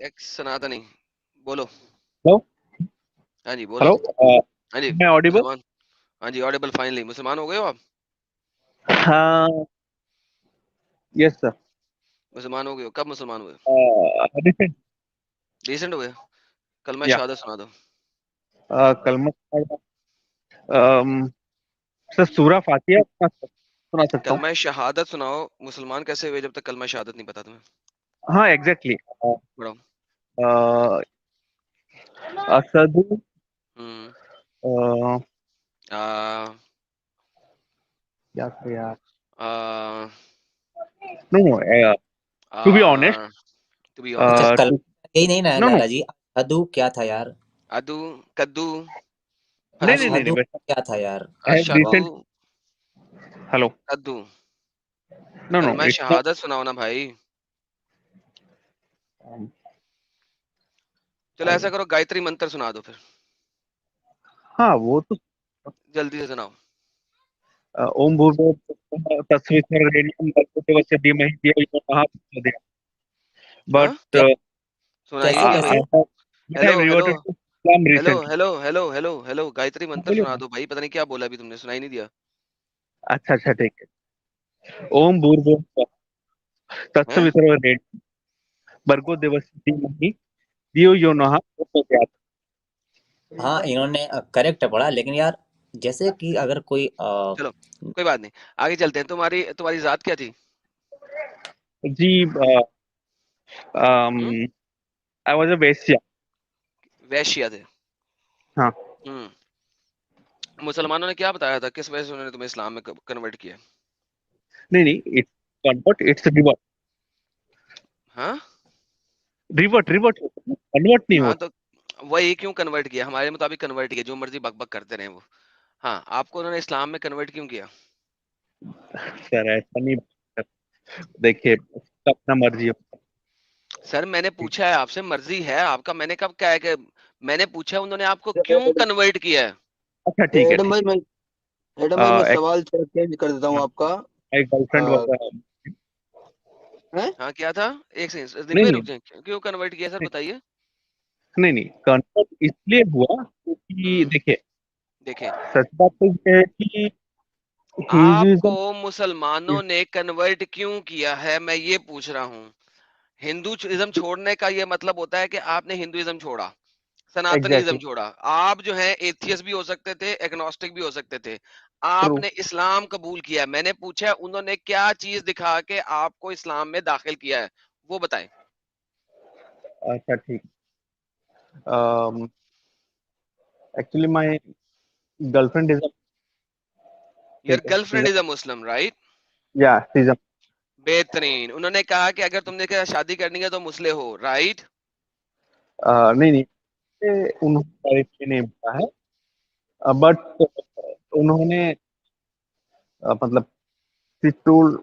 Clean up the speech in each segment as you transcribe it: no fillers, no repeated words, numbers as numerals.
X सनातनी बोलो। Hello. हाँ जी बोलो। हेलो। हाँ जी मैं ऑडिबल? मुसलमान। हाँ जी ऑडिबल फाइनली मुसलमान हो गए हो आप। हाँ। Yes sir. मुसलमान हो गए हो, कब मुसलमान हुए? रिसेंट। रिसेंट हो गए। कलमा या शहादत सुना दो। कलमा। अम, सर सूरा फातिहा सुना सकता हूँ। कलमा शहादत सुनाओ। मुसलमान कैसे हुए जब तक कलमा शहादत नहीं पता तुम्हें? हाँ एग्जैक्टली। पढ़ो। असदु। हम्म। अ, आ, क्या था यार? Uh, no no. To be honest. Uh, to be अच्छा, ऑनेस्ट। कल यही नहीं ना नो नो। लाला जी? अदू क्या था यार? अदू, कद्दू, नहीं फद्दू, नहीं नहीं नहीं अशहदु वैसा। क्या था यार? आई हैव अशदू, रिसेंट। हेलो। कद्दू। नो नो कलमा इट्स नॉट। शहादत सुनाओ ना भाई। चलो ऐसा करो, गायत्री मंत्र सुना दो फिर। हाँ वो तो। जल्दी से सुनाओ। ओम भूर्भुवः तत्सवितुर्वरेण्यं भर्गो देवस्य धीमहि धियो यो नः प्रचोदयात्। हाँ, But क्या? सुनाई नहीं कैसे दिया I भाई। कैसे? have but I hello have hello reverted to Islam hello recently. Hello hello hello hello Gayatri मंत्र बोलिए सुना ना। दो भाई, पता नहीं क्या बोला अभी तुमने, सुनाई नहीं दिया। अच्छा अच्छा ठीक है। ओम भूर्भुवः हैं? तत्सवितुर्वरेण्यं भर्गो देवस्य धीमहि धियो यो नः प्रचोदयात्। हाँ, इन्होंने करेक्ट पढ़ा, लेकिन यार जैसे कि अगर कोई चलो कोई बात नहीं, आगे चलते हैं। तुम्हारी तुम्हारी जात क्या थी? जी हम्म? I was a वैश्या। वैश्य थे। हाँ। हम्म। मुसलमानों ने क्या बताया था, किस वजह से उन्होंने तुम्हें इस्लाम में कन्वर्ट किया? नहीं नहीं इट्स कन्वर्ट इट्स रिवर्ट। हाँ। रिवर्ट रिवर्ट कन्वर्ट नहीं हाँ होता। तो वही, क्यों कन्वर्ट किया? हमारे मुताबिक कन्वर्ट किया, जो मर्जी बक बक करते रहे वो। हाँ, आपको उन्होंने इस्लाम में कन्वर्ट क्यों किया? सर ऐसा नहीं। देखिए सबका अपना मर्जी होता सर मैंने है। पूछा है आपसे, मर्जी है आपका, मैंने कब कहा है कि मैंने पूछा उन्होंने आपको क्यों कन्वर्ट किया है? अच्छा ठीक है एडम ठीक भाई मैं एडम भाई मैं है। सवाल थोड़ा चेंज कर देता हूँ आपका। My girlfriend a, was. हैं? हाँ क्या था? एक सेकंड नहीं दिखवे, रुक नहीं जाए, क्यों कन्वर्ट किया सर बताइए। नहीं नहीं कन्वर्ट इसलिए हुआ क्योंकि हम्म। देखिए देखें। सच बात तो ये है कि आपको हिंदुइज्म मुसलमानों ने कन्वर्ट क्यों किया है, मैं ये पूछ रहा हूँ। हिंदुइज्म छोड़ने का ये मतलब होता है कि आपने हिंदुइज्म छोड़ा, सनातनिज्म एग्जैक्टली छोड़ा। आप जो है एथियस्ट भी हो सकते थे, एग्नोस्टिक भी हो सकते थे। ट्रू। आपने इस्लाम कबूल किया। मैंने पूछा उन्होंने क्या चीज दिखा के आपको इस्लाम में दाखिल किया है, वो बताएं। अच्छा ठीक। Actually my girlfriend is your girlfriend is a Muslim, right? या शीज बेहतरीन। उन्होंने कहा कि अगर तुमने क्या शादी करनी है तो मुस्लिम हो, राइट? नहीं नहीं उन्होंने डायरेक्टली नहीं बोला है बट उन्होंने मतलब टोल्ड।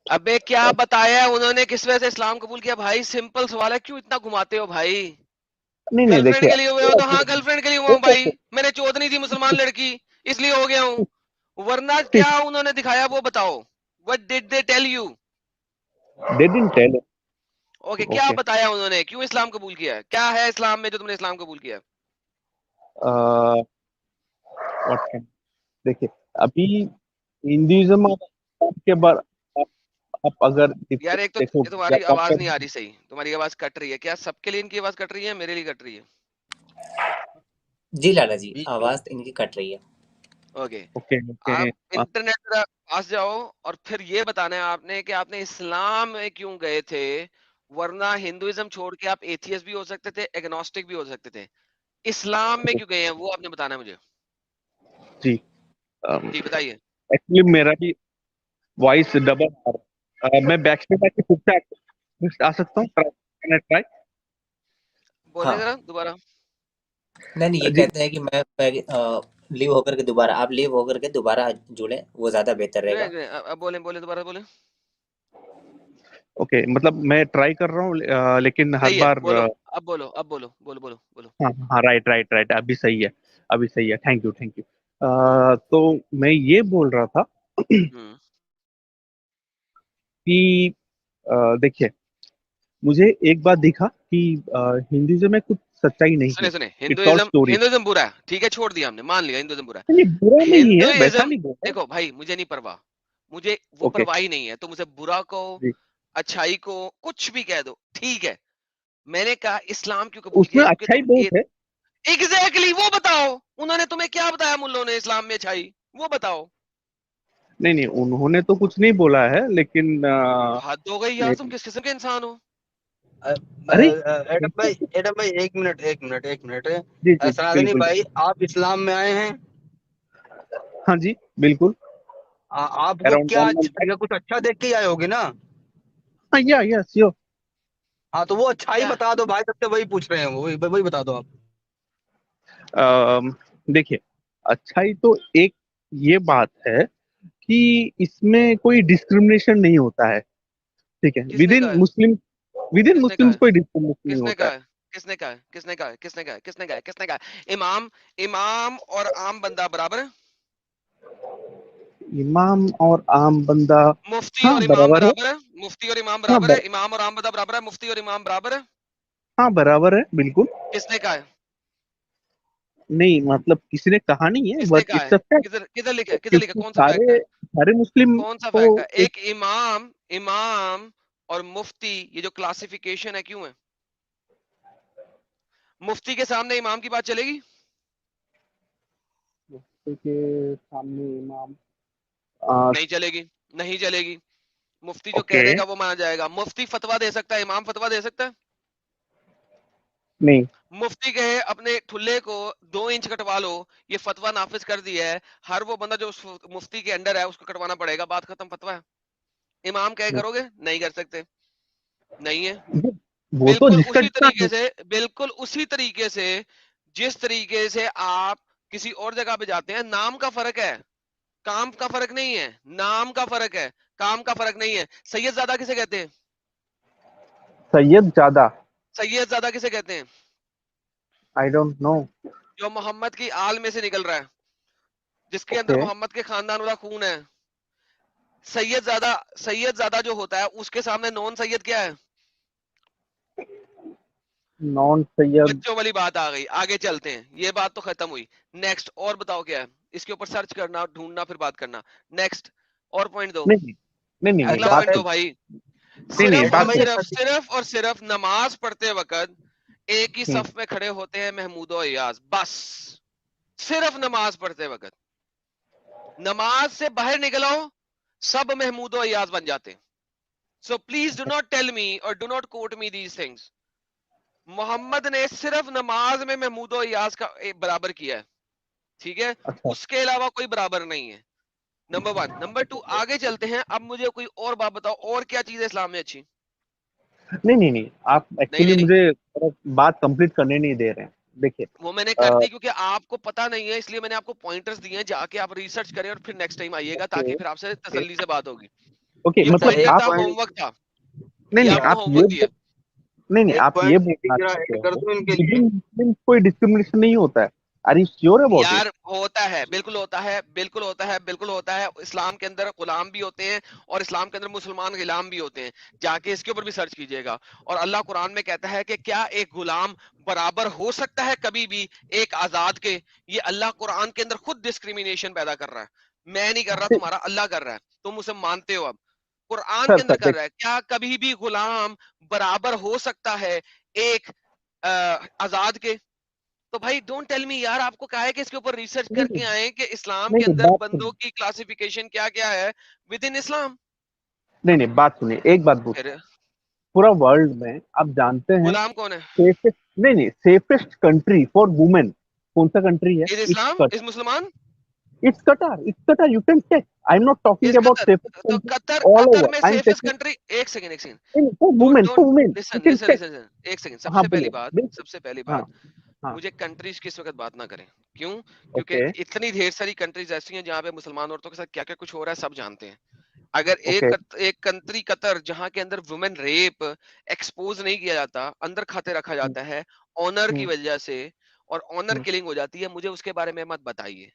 अबे क्या बताया है उन्होंने, किस वजह से इस्लाम कबूल किया? भाई सिंपल सवाल है, क्यों इतना घुमाते हो भाई? नहीं नहीं गर्लफ्रेंड देखिए के लिए हुए हो तो हाँ गर्लफ्रेंड के लिए हुआ हूँ भाई। मैंने चोदनी थी मुसलमान लड़की, इसलिए हो गया हूँ। वरना क्या उन्होंने दिखाया वो बताओ। What did they tell you? They didn't tell. Okay, क्या ओके। बताया उन्होंने, क्यों इस्लाम कबूल किया है, क्या है इस्लाम में जो तुमने इस्लाम कबूल किया है? व्हाट। देखिए अभी हिंदुइज्म के बाद आप अगर यार एक तो देखो ये तुम्हारी आवाज नहीं आ रही सही, तुम्हारी आवाज कट रही है। क्या सबके लिए इनकी आवाज कट रही है, मेरे लिए कट रही है? जी लाला जी, आवाज तो इनकी कट रही है। ओके। Okay okay. आप इंटरनेट पर पास जाओ, और फिर ये बताना है आपने कि आपने इस्लाम में क्यों गए थे। वरना हिंदुइज्म छोड़ के आप एथियस्ट भी हो सकते थे, एग्नोस्टिक भी हो सकते थे। इस्लाम में क्यों गए हैं वो आपने बताना है मुझे। जी जी बताइए। एक्चुअली मेरा भी वॉइस डबल आ रहा है। मैं बैक स्टेप आके फिर से आ सकता हूँ? ट्राई। बोले हाँ, जरा दोबारा। नहीं नहीं, ये जी कहते हैं कि मैं लीव होकर के दोबारा, आप लीव होकर के दोबारा जुड़े, वो ज्यादा बेहतर नहीं, रहेगा। नहीं, अब बोले बोले दोबारा बोले। ओके मतलब मैं ट्राई कर रहा हूँ लेकिन हर सही है, बार बोलो। अब बोलो, अब बोलो, बोलो बोलो बोलो। हाँ हाँ राइट राइट राइट अभी सही है। अभी सही है थैंक यू थैंक यू। तो मैं ये बोल रहा था हम्म। कि देखिए मुझे एक बात दिखा कि हिंदुइज्म में कुछ सच्चाई नहीं सुने है, सुने, it's all Hinduism story. Hinduism बुरा है, ठीक है, छोड़ दिया हमने, मान लिया हिंदुइज्म बुरा है। नहीं बुरा नहीं है, वैसा हिंदुइज्म, नहीं बोल रहा। देखो भाई, मुझे नहीं परवाह, मुझे वो ओके परवाह ही नहीं है, तो मुझे बुरा को, जी, अच्छाई को, कुछ भी कह दो, ठीक है। मैंने कहा इस्लाम क्यों कबूल उसमें किया, क्योंकि अच्छाई तुम ये, बहुत है। एग्जैक्टली वो बताओ, उन्होंने तुम्हें क्या बताया मुल्लों ने इस्लाम में अच्छाई, वो बताओ। नहीं नहीं, उन्होंने तो कुछ नहीं बोला है, लेकिन हद हो गई यार, तुम किस किस्म के इंसान हो। अरे एडम भाई एक मिनट। जी जी सनातनी बिल्कुल। भाई, आप इस्लाम में आए हैं? हाँ जी बिल्कुल। आपको अराउंड क्या 1 मंथ अच्छा बैक। लगेगा? कुछ अच्छा देख के ही आए होगे ना? हाँ या यस यो। हाँ, तो वो अच्छा ही क्या बता दो भाई, सबसे वही पूछ रहे हैं, वही वही बता दो आप। देखिए, अच्छाई तो एक ये बात है कि इसमें कोई डिस्क्रिमिनेशन नहीं होता है, ठीक है। किसने कहा है, विद इन किसने कहा मुस्लिम्स है, कोई डिस्क्रिमिनेशन नहीं किसने होता कहा है। है, किसने कहा है, किसने कहा है, किसने कहा है, किसने कहा है, किसने कहा है, इमाम, इमाम और आम बंदा बराबर है, इमाम और आम बंदा, मुफ्ती हाँ और इमाम बराबर है। बराबर है, मुफ्ती और इमाम हाँ बराबर है, इमाम और आम बंदा बराबर है, मुफ्ती और इमाम बराबर है, हाँ बराबर है बिल्कुल। किसने कहा है, नहीं मतलब किसी ने कहा नहीं है, किसने बट कहा है, इट्स अ फैक्ट। किधर किधर लिखा है, किधर लिखा है? क्योंकि कौन सा फैक्ट है, सारे सारे मुस्लिम कौन सा को फैक्ट है? एक, एक इमाम, इमाम और मुफ्ती, ये जो क्लासिफिकेशन है क्यों है? मुफ्ती के सामने इमाम की बात चलेगी? के सामने इमाम। नहीं चलेगी, नहीं चलेगी। मुफ्ती जो कह ओके। देगा वो माना जाएगा। मुफ्ती फतवा दे सकता है, इमाम फतवा दे सकता है? नहीं मुफ्ती कहे अपने ठुल्ले को 2 इंच कटवा लो, ये फतवा नाफिज कर दिया है, हर वो बंदा जो उस मुफ्ती के अंडर है उसको कटवाना पड़ेगा, बात खत्म, फतवा है। इमाम कहे करोगे? नहीं कर सकते, नहीं है। वो तो बिल्कुल जिसका उसी जितना तरीके से, बिल्कुल उसी तरीके से, जिस तरीके से आप किसी और जगह पे जाते हैं, नाम का फर्क है, काम का फर्क नहीं है, नाम का फर्क है, काम का फर्क नहीं है। सैयद ज्यादा किसे कहते हैं? सैयद ज्यादा। सैयद ज्यादा किसे कहते हैं? I don't know. जो मोहम्मद की आल में से निकल रहा है, जिसके अंदर ओके। मोहम्मद के खानदान वाला खून है। सैयद ज्यादा, सैयद ज्यादा जो होता है उसके सामने नॉन सैयद क्या है? नॉन सैयद। बच्चों वाली बात आ गई, आगे चलते हैं, ये बात तो खत्म हुई। नेक्स्ट और बताओ क्या है, इसके ऊपर सर्च करना, ढूंढना, फिर बात करना। नेक्स्ट और पॉइंट दो, नहीं नहीं नहीं नहीं, अगला अच्छा बात पॉइंट दो सुन। भाई। नहीं नहीं, सिर्फ एडम और बात भाई, सुन। सिर्फ, अच्छा सिर्फ और सिर्फ नमाज पढ़ते वक्त एक ही हम्म, सफ में खड़े होते हैं महमूद और इयाज, बस। सिर्फ नमाज पढ़ते वक्त, नमाज से बाहर निकलो, सब महमूद और इयाज बन जाते हैं। So please do not tell me और do not quote me these things. Mohammad ने सिर्फ नमाज में महमूद और इयाज का बराबर किया है, ठीक है, अच्छा। उसके अलावा कोई बराबर नहीं है। नंबर 1। नंबर 2, आगे चलते हैं। अब मुझे कोई और बात बताओ, और क्या चीज है इस्लाम में अच्छी? नहीं नहीं नहीं, आप नहीं एक्चुअली नहीं नहीं, मुझे बात कंप्लीट करने नहीं दे रहे हैं। देखिए वो मैंने कर दी क्योंकि आपको पता नहीं है, इसलिए मैंने आपको पॉइंटर्स दिए हैं, जाके आप रिसर्च करें और फिर नेक्स्ट टाइम आइएगा, ओके ताकि फिर आपसे ओके तसल्ली से बात होगी। ओके, ये अच्छा, मतलब पॉइंटर एक था, आप, पॉइंट, होमवर्क था, नहीं ये नहीं आपको आप ये, होमवर्क दिया। नहीं नहीं एक आप ये पॉइंट बोलना जरा चाहते ऐड हो कर दो कि इनके विद लिए। इन मुस्लिम कोई डिस्क्रिमिनेशन नहीं होता है। Are you sure about it? यार होता है, बिल्कुल होता है, बिल्कुल होता है, बिल्कुल होता है। इस्लाम के अंदर गुलाम भी होते हैं और इस्लाम के अंदर मुसलमान गुलाम भी होते हैं, जाके इसके ऊपर भी सर्च कीजिएगा। और अल्लाह कुरान में कहता है कि क्या एक गुलाम बराबर हो सकता है कभी भी एक आजाद के? ये अल्लाह कुरान के अंदर खुद डिस्क्रिमिनेशन पैदा कर रहा है, मैं नहीं कर रहा, तुम्हारा अल्लाह कर रहा है, तुम उसे मानते हो। अब कुरान सर के सर अंदर कर देख, रहा है, क्या कभी भी गुलाम बराबर हो सकता है एक आजाद के? तो भाई डोंट टेल मी यार, आपको कहा है कि इसके ऊपर रिसर्च नहीं नहीं करके आए कि इस्लाम नहीं के नहीं, अंदर बात बंदों सुनिए। की क्लासिफिकेशन क्या क्या है विद इन इस्लाम। नहीं नहीं, बात सुनिए, एक बात पूछ। फिर पूरा वर्ल्ड में आप जानते हैं गुलाम कौन है? सेफेस्ट, नहीं नहीं, सेफेस्ट कंट्री फॉर वुमेन कौन सा कंट्री है? Is it's Islam, is Qatar. मुसलमान, it's Qatar, it's Qatar, you can check. I am not talking is about Qatar. Safest तो country Qatar, all Qatar over, में I am safest taking country, एक second, एक second, for don't women, don't for women you listen can listen check. Listen listen, एक second. हाँ सबसे पहली बोलिए बात, बिल्कुल। सबसे पहली हाँ बात, हाँ। मुझे कंट्रीज की इस वक्त बात ना करें। क्यों? क्योंकि ओके इतनी ढेर सारी कंट्रीज ऐसी हैं जहां पे मुसलमान औरतों के साथ क्या क्या कुछ हो रहा है सब जानते हैं। अगर ओके। एक कंट्री कतर जहां के अंदर वुमेन रेप एक्सपोज नहीं किया जाता, अंदर खाते रखा हम्म, जाता है ऑनर की हम्म, वजह से, और ऑनर हम्म, किलिंग हो जाती है, मुझे उसके बारे में मत बताइए।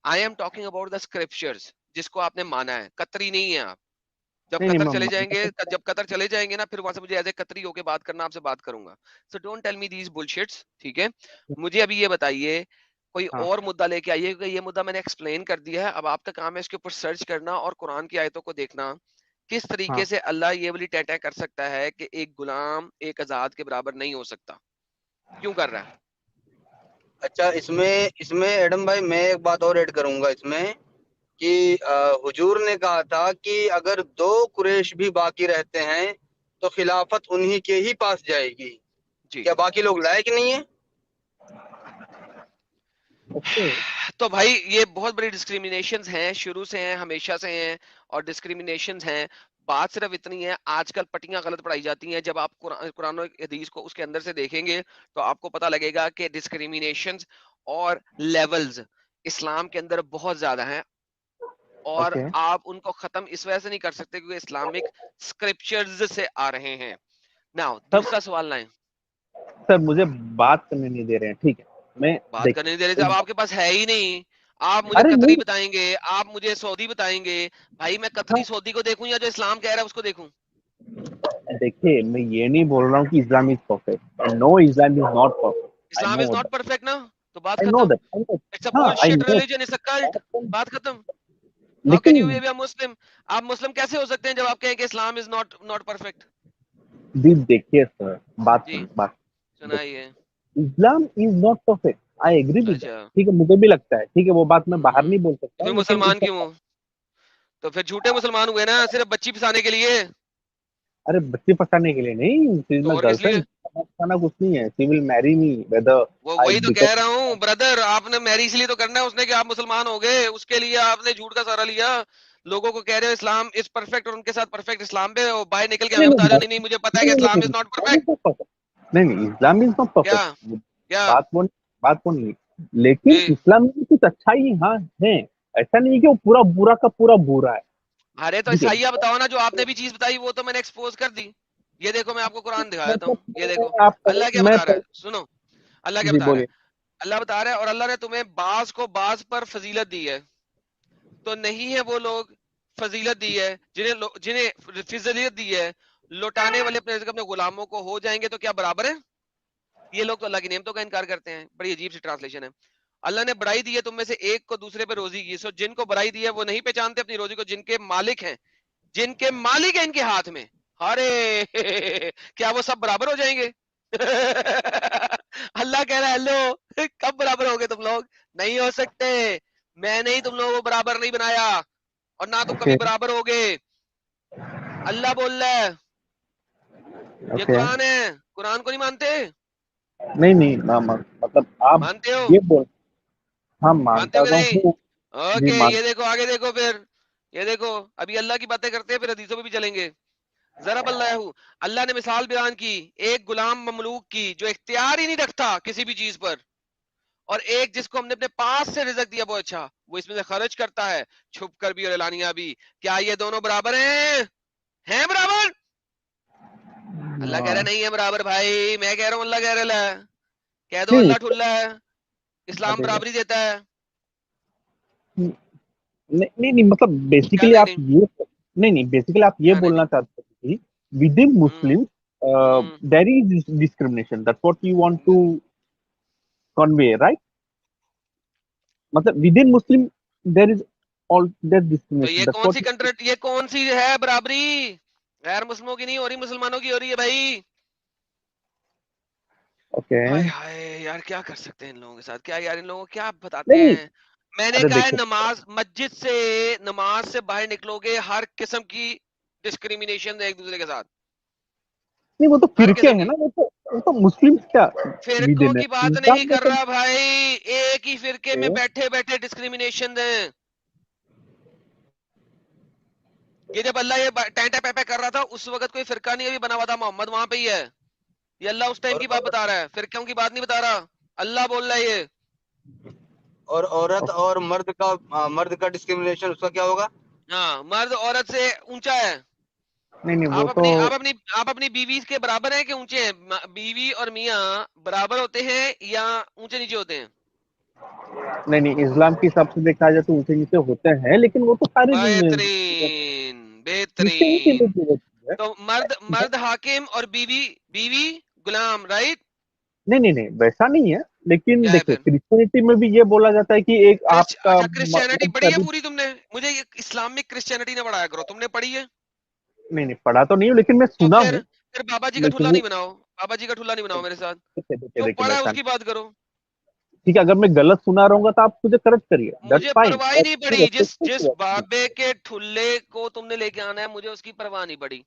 I am talking about the scriptures, जिसको आपने माना है, कतरी नहीं है आप। जब नहीं नहीं कतर मैं चले मानता जाएंगे, तो जब कतर चले जाएंगे ना, फिर वहां से मुझे एज ए कतरी होके बात करना, आपसे बात करूंगा। So don't tell me these bullshits, ठीक है। मुझे अभी ये बताइए, कोई हाँ और मुद्दा लेके आइए, क्योंकि ये मुद्दा मैंने एक्सप्लेन कर दिया है। अब आपका काम है इसके ऊपर सर्च करना और कुरान की आयतों को देखना, किस तरीके हाँ से अल्लाह ये वाली टैटा कर सकता है कि एक गुलाम एक आजाद के बराबर नहीं हो सकता, क्यों कर रहा है। अच्छा, इसमें इसमें एडम भाई मैं एक बात और ऐड करूंगा इसमें कि हुजूर ने कहा था कि अगर 2 कुरैश भी बाकी रहते हैं तो खिलाफत उन्हीं के ही पास जाएगी। जी। क्या बाकी लोग लायक नहीं है? ओके तो भाई ये बहुत बड़ी डिस्क्रिमिनेशंस हैं, शुरू से हैं, हमेशा से हैं, और डिस्क्रिमिनेशंस हैं। बात सिर्फ इतनी है, आजकल पट्टियां गलत पढ़ाई जाती हैं। जब आप कुरान और हदीस को उसके अंदर से देखेंगे तो आपको पता लगेगा कि डिस्क्रिमिनेशंस और लेवल्स इस्लाम के अंदर बहुत ज्यादा हैं, और ओके आप उनको खत्म इस वजह से नहीं कर सकते क्योंकि इस्लामिक स्क्रिप्चर्स से आ रहे हैं। नाउ सर दूसरा सवाल लाएं। सर मुझे बात करने नहीं दे रहे हैं, ठीक है। मैं बात करने नहीं दे रहे थे, देखिए अब आपके पास है ही नहीं। आप मुझे अरे कतरी नहीं बताएंगे, आप मुझे सऊदी बताएंगे। भाई मैं हाँ कतरी सऊदी को देखूं या जो इस्लाम कह रहा है उसको देखूं। देखिए मैं ये नहीं बोल रहा हूँ कि Islam is perfect, no Islam is not perfect, I Islam is no not that, perfect ना, तो बात आई नो खत्म। That, I know. It's a हाँ I bullshit no. Religion, it's a cult. बात खत्म। हाउ कैन लेकिन you be a Muslim. आप Muslim कैसे हो सकते हैं जब आप कहें कि Islam is not not perfect. देखिए सर, जी बात सुनाइए। Islam is not perfect, I agree with that, अच्छा। ठीक है, मुझे भी लगता है, ठीक है, वो बात मैं बाहर नहीं बोल तो सकता, फिर लेकिन मुसलमान क्यों इट्स। हो। तो फिर झूठे मुसलमान हुए ना, सिर्फ बच्ची फंसाने के लिए। अरे बच्चे फंसाने के लिए नहीं, सिविल तो में और किस गर्लफ्रेंड लिए। फंसाना कुछ नहीं है, सिविल मैरी मी वेदर वो आई वही तो कह बिकम। रहा हूँ ब्रदर, आपने मैरी इसलिए तो करना है उसने कि आप मुसलमान हो गए, उसके लिए आपने झूठ का सहारा लिया। लोगों को कह रहे हो इस्लाम इज परफेक्ट और उनके साथ परफेक्ट इस्लाम पे, और बाहर निकल के नहीं हमें बता नहीं रहे हो नहीं नहीं मुझे पता है कि Islam is not Islam is perfect. Not perfect, नहीं नहीं इस्लाम इज नॉट क्या परफेक्ट, क्या। बात वो नहीं, लेकिन जी। इस्लाम में कुछ अच्छाई हाँ है, ऐसा नहीं है कि वो पूरा बुरा का पूरा बुरा है, अरे तो ठीक है। ईसाइया बताओ ना, जो आपने भी चीज बताई वो तो मैंने एक्सपोज कर दी। ये देखो मैं आपको कुरान दिखा देता मतलब हूँ, ये देखो। आप अल्लाह क्या मैं बता रहा है, सुनो। अल्लाह क्या जी बता रहा बोलिए। है। अल्लाह बता रहा है, और अल्लाह ने तुम्हें बाज को बाज पर फजीलत दी है, तो नहीं है वो लोग फजीलत दी है जिन्हें फजीलत दी है, लौटाने वाले अपने रिज़्क अपने गुलामों को हो जाएंगे, तो क्या बराबर है। ये लोग तो अल्लाह की नेमतों का इनकार करते हैं। बड़ी अजीब सी ट्रांसलेशन है। अल्लाह ने बढ़ाई दी है तुम में से एक को दूसरे पे रोजी की, सो जिनको बढ़ाई दी है वो नहीं पहचानते अपनी रोजी को, जिनके मालिक हैं, जिनके मालिक है इनके हाथ में। अरे क्या वो सब बराबर हो जाएंगे। अल्लाह कह रहा है हेलो, कब बराबर होगे तुम लोग। नहीं हो सकते। मैंने ही तुम लोगों को बराबर नहीं बनाया, और ना तुम ओके कभी बराबर होगे। अल्लाह बोल रहा है। ये ओके कुरान है, कुरान को नहीं मानते। नहीं नहीं मतलब आप मानते हो। ये बोल, हाँ मानते हो मानता कि तो नहीं। हूँ। जी ओके मान। ये देखो, आगे देखो फिर। ये देखो, अभी अल्लाह की बातें करते हैं फिर हदीसों पे भी चलेंगे। जरा बल्लाहु, अल्लाह ने मिसाल बयान की एक गुलाम ममलूक की जो इख्तियार ही नहीं रखता किसी भी चीज पर, और एक जिसको हमने अपने पास से रिजक दिया वो अच्छा, वो इसमें से खर्च करता है छुप कर भी और एलानिया भी। क्या ये दोनों बराबर हैं बराबर। अल्लाह कह रहा है नहीं है बराबर भाई, मैं कह रहा हूँ अल्लाह कह रहा है। कह दो नहीं अल्लाह ठुल्ला है, इस्लाम अरे बराबरी देता है। नहीं नहीं नहीं, मतलब क्या बेसिकली नहीं आप नहीं। ये, नहीं नहीं बेसिकली आप ये क्या नहीं बोलना नहीं। चाहते हैं कि within hmm Muslim hmm. There is discrimination, that's what you want to convey, right? मतलब within Muslim there is all there तो डिस्क्रिमिनेशन, ये दैट्स कौन व्हाट। सी कंट्री, ये कौन सी है बराबरी। गैर मुस्लिमों की नहीं हो रही, मुसलमानों की हो रही है भाई। ओके हाय हाय यार, क्या कर सकते हैं इन लोगों के साथ, क्या यार इन लोगों को क्या बताते नहीं नहीं, हैं। मैंने अरे कहा है देखिए, नमाज मस्जिद से, नमाज से बाहर निकलोगे हर किस्म की डिस्क्रिमिनेशन है एक दूसरे के साथ। नहीं वो तो हर फिरके किस्म हैं की। ना, वो तो मुस्लिम क्या विद फिरकों इन है, की बात नहीं इस्लाम में कर तो रहा भाई, एक ही फिरके में है। बैठे बैठे डिस्क्रिमिनेशन है। ये जब अल्लाह ये टैंटा पैपा कर रहा था उस वक्त कोई फिरका नहीं अभी बना हुआ था, मोहम्मद वहां पे ही है। ये अल्लाह उस टाइम और की बात बता रहा है, फिरकों की बात नहीं बता रहा। अल्लाह बोल रहा है ये। और औरत और मर्द का डिस्क्रिमिनेशन उसका क्या होगा? हाँ, मर्द औरत से ऊंचा है। नहीं नहीं वो आप तो अपनी आप अपनी आप अपनी बीवी के बराबर हैं कि ऊंचे हैं। बीवी और मियाँ बराबर होते हैं या ऊंचे नीचे होते हैं। नहीं नहीं, इस्लाम के हिसाब से देखा जाए तो ऊंचे नीचे होते हैं, लेकिन वो तो सारे दिन में। बेहतरीन, क्रिश्चियनिटी में बेहतरीन। भी वो चीज है। तो मर्द मर्द हाकिम और बीवी बीवी गुलाम, राइट? नहीं नहीं नहीं, वैसा नहीं है। लेकिन क्या है देखिए फिर? क्रिश्चियनिटी में भी ये बोला जाता है कि एक आपका अच्छा, क्रिश्चियनिटी मर्द पढ़ी है शादी। पूरी तुमने? मुझे ये इस्लामिक क्रिश्चियनिटी ने पढ़ाया करो, तुमने पढ़ी है? नहीं नहीं, पढ़ा तो नहीं हूँ, लेकिन मैं तो सुना फिर हूँ। फिर बाबा जी का लेकिन ठुल्ला वो नहीं बनाओ, बाबा जी का ठुल्ला नहीं बनाओ मेरे साथ। देखिए देखिए जो देखिए, पढ़ा है वैसा नहीं। उसकी बात करो। ठीक है, अगर मैं गलत सुना रहूंगा तो आप मुझे करेक्ट करिए, दैट्स मुझे फाइन। परवाह ही नहीं पड़ी, जिस जिस नहीं बाबे के ठुल्ले को तुमने लेके आना है, मुझे उसकी परवाह नहीं पड़ी।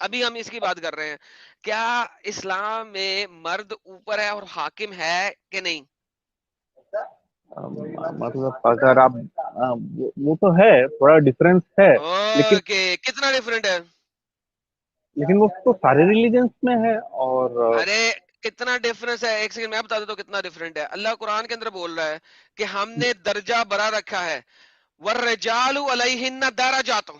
अभी हम इसकी बात कर रहे हैं, क्या इस्लाम में मर्द ऊपर है और हाकिम है कि नहीं? मतलब अगर आप वो तो है, थोड़ा डिफरेंस है। लेकिन ओके, कितना डिफरेंट है? वो तो सारे रिलीजन्स में है। और अरे कितना डिफरेंस है, एक सेकंड मैं बता देता हूँ कितना डिफरेंट है। अल्लाह कुरान के अंदर बोल रहा है कि हमने दर्जा बरा रखा है, वर्रजालु अलैहिन्ना दरजातुन।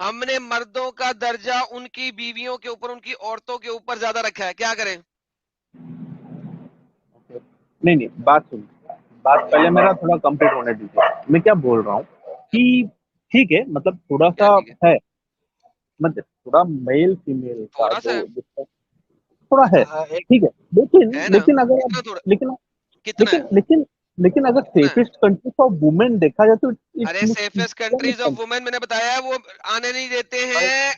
हमने मर्दों का दर्जा उनकी बीवियों के ऊपर, उनकी औरतों के ऊपर ज्यादा रखा है। क्या करें? नहीं नहीं, बात सुनिए, बात पहले मेरा थोड़ा कंप्लीट होने दीजिए। मैं क्या बोल रहा हूँ कि ठीक है, मतलब थोड़ा क्या सा ठीक है? है, मतलब थोड़ा मेल फीमेल का थोड़ा सा जो थोड़ा है, एक ठीक है। लेकिन है ना? लेकिन अगर कितना आप थोड़ा? लेकिन कितना लेकिन है? लेकिन लेकिन अगर कितना है? सेफेस्ट कंट्री फॉर वुमेन देखा जाए तो इट्स अरे safest countries of Muslim. Women मैंने बताया है, वो आने नहीं देते भाई हैं।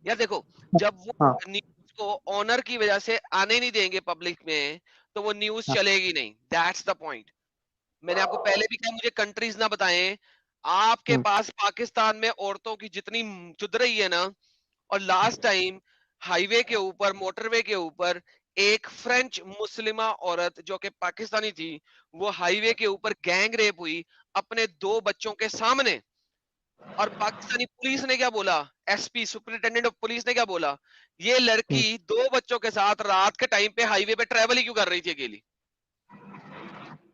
यार देखो, जब वो हाँ न्यूज को ऑनर की वजह से आने नहीं देंगे पब्लिक में, तो वो न्यूज हाँ चलेगी नहीं। That's the point. मैंने आपको पहले भी कहा, मुझे कंट्रीज ना बताएं। आपके हम्म, पास पाकिस्तान में औरतों की जितनी चुद रही है ना, और लास्ट टाइम हाईवे के ऊपर, मोटरवे के ऊपर, एक फ्रेंच मुस्लिमा औरत जो कि पाकिस्तानी थी, वो हाईवे के ऊपर गैंग रेप हुई अपने 2 बच्चों के सामने। और पाकिस्तानी पुलिस ने क्या बोला? एसपी सुपरिटेंडेंट ऑफ पुलिस ने क्या बोला? ये हम्म, लड़की 2 बच्चों के साथ रात के टाइम पे हाईवे पे ट्रेवल ही क्यों कर रही थी अकेली?